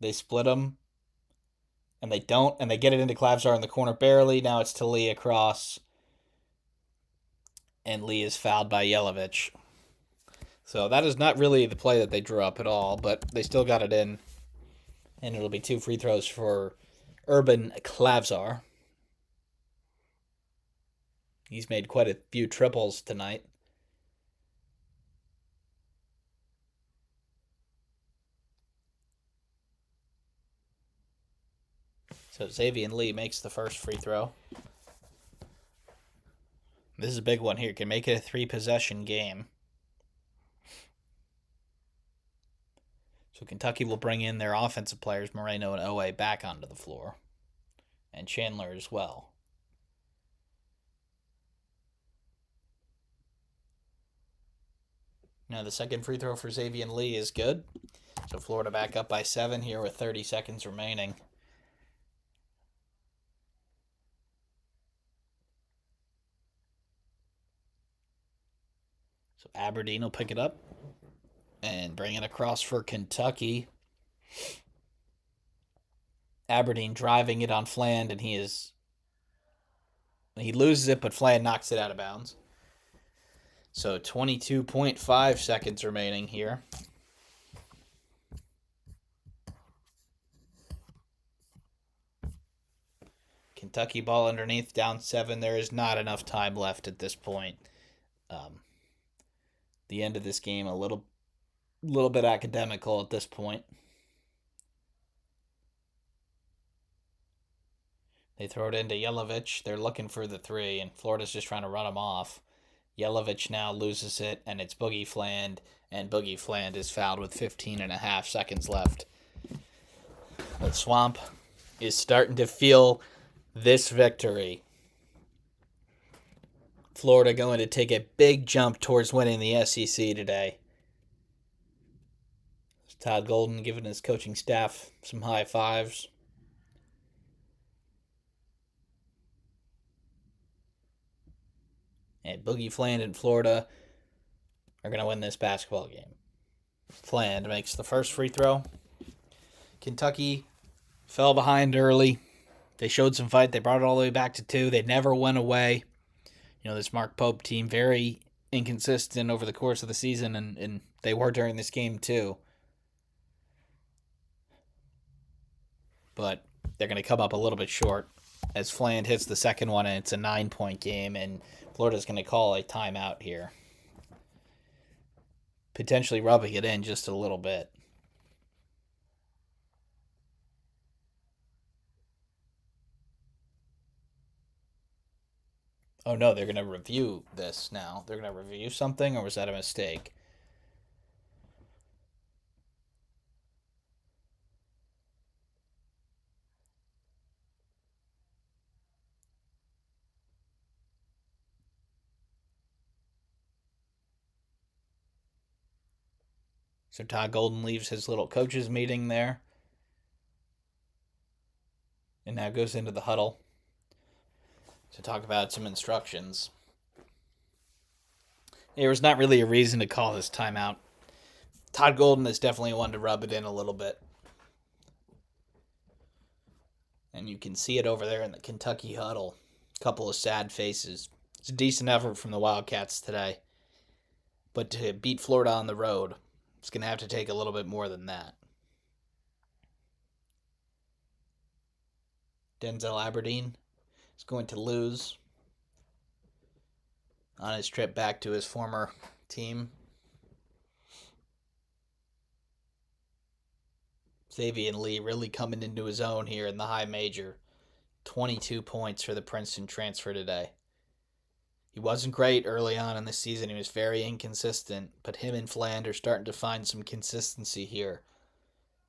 They split them, and they don't, and they get it into Klavzar in the corner barely. Now it's to Lee across, and Lee is fouled by Yelovich. So that is not really the play that they drew up at all, but they still got it in, and it'll be 2 free throws for Urban Klavzar. He's made quite a few triples tonight. So Xavier Lee makes the first free throw. This is a big one here. Can make it a 3-possession game. So Kentucky will bring in their offensive players, Moreno and Owe, back onto the floor. And Chandler as well. Now the second free throw for Xavier Lee is good. So Florida back up by 7 here with 30 seconds remaining. So Aberdeen will pick it up and bring it across for Kentucky. Aberdeen driving it on Fland, and he loses it, but Fland knocks it out of bounds. So 22.5 seconds remaining here. Kentucky ball underneath, down 7. There is not enough time left at this point. the end of this game a little bit academical at this point. They throw it into Yelovich. They're looking for the three, and Florida's just trying to run them off. Yelovich now loses it, and it's Boogie Fland, and Boogie Fland is fouled with 15 and a half seconds left. But Swamp is starting to feel this victory. Florida going to take a big jump towards winning the SEC today. Todd Golden giving his coaching staff some high fives. And Boogie Fland and Florida are going to win this basketball game. Fland makes the first free throw. Kentucky fell behind early. They showed some fight. They brought it all the way back to 2. They never went away. This Mark Pope team, very inconsistent over the course of the season, and they were during this game too. But they're going to come up a little bit short as Fland hits the second one, and it's a 9-point game, and Florida's going to call a timeout here. Potentially rubbing it in just a little bit. Oh no, they're going to review this now. They're going to review something, or was that a mistake? So Todd Golden leaves his little coaches meeting there. And now goes into the huddle to talk about some instructions. There was not really a reason to call this timeout. Todd Golden is definitely one to rub it in a little bit. And you can see it over there in the Kentucky huddle. A couple of sad faces. It's a decent effort from the Wildcats today. But to beat Florida on the road, it's going to have to take a little bit more than that. Denzel Aberdeen is going to lose on his trip back to his former team. Xavier Lee really coming into his own here in the high major. 22 points for the Princeton transfer today. He wasn't great early on in the season. He was very inconsistent, but him and Fland are starting to find some consistency here.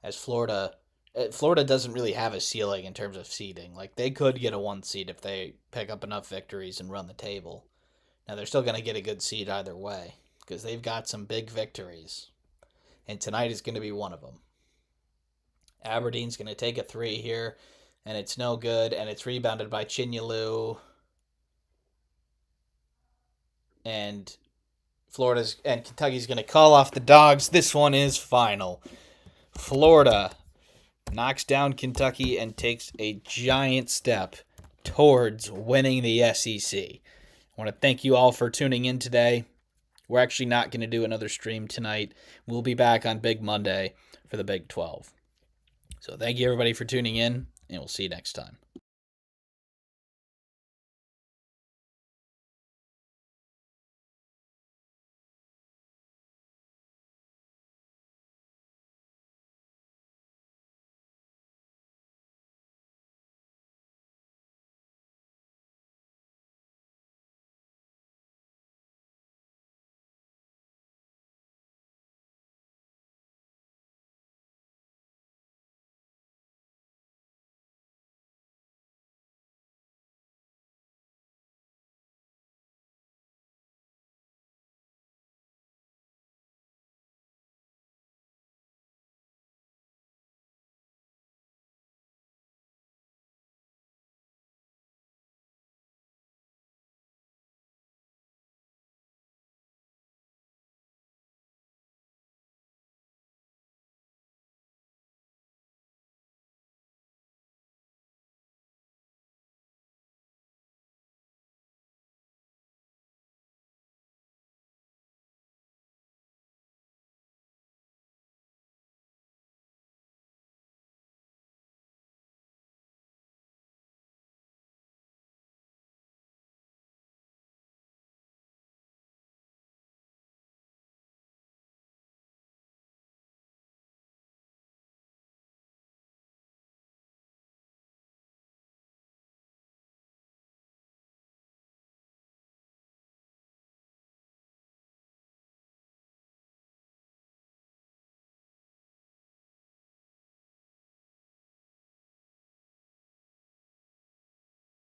As Florida doesn't really have a ceiling in terms of seeding. Like, they could get a 1 seed if they pick up enough victories and run the table. Now, they're still going to get a good seed either way because they've got some big victories. And tonight is going to be one of them. Aberdeen's going to take a 3 here, and it's no good, and it's rebounded by Chinyalu. And Kentucky's going to call off the Dogs. This one is final. Florida knocks down Kentucky and takes a giant step towards winning the SEC. I want to thank you all for tuning in today. We're actually not going to do another stream tonight. We'll be back on Big Monday for the Big 12. So thank you everybody for tuning in, and we'll see you next time.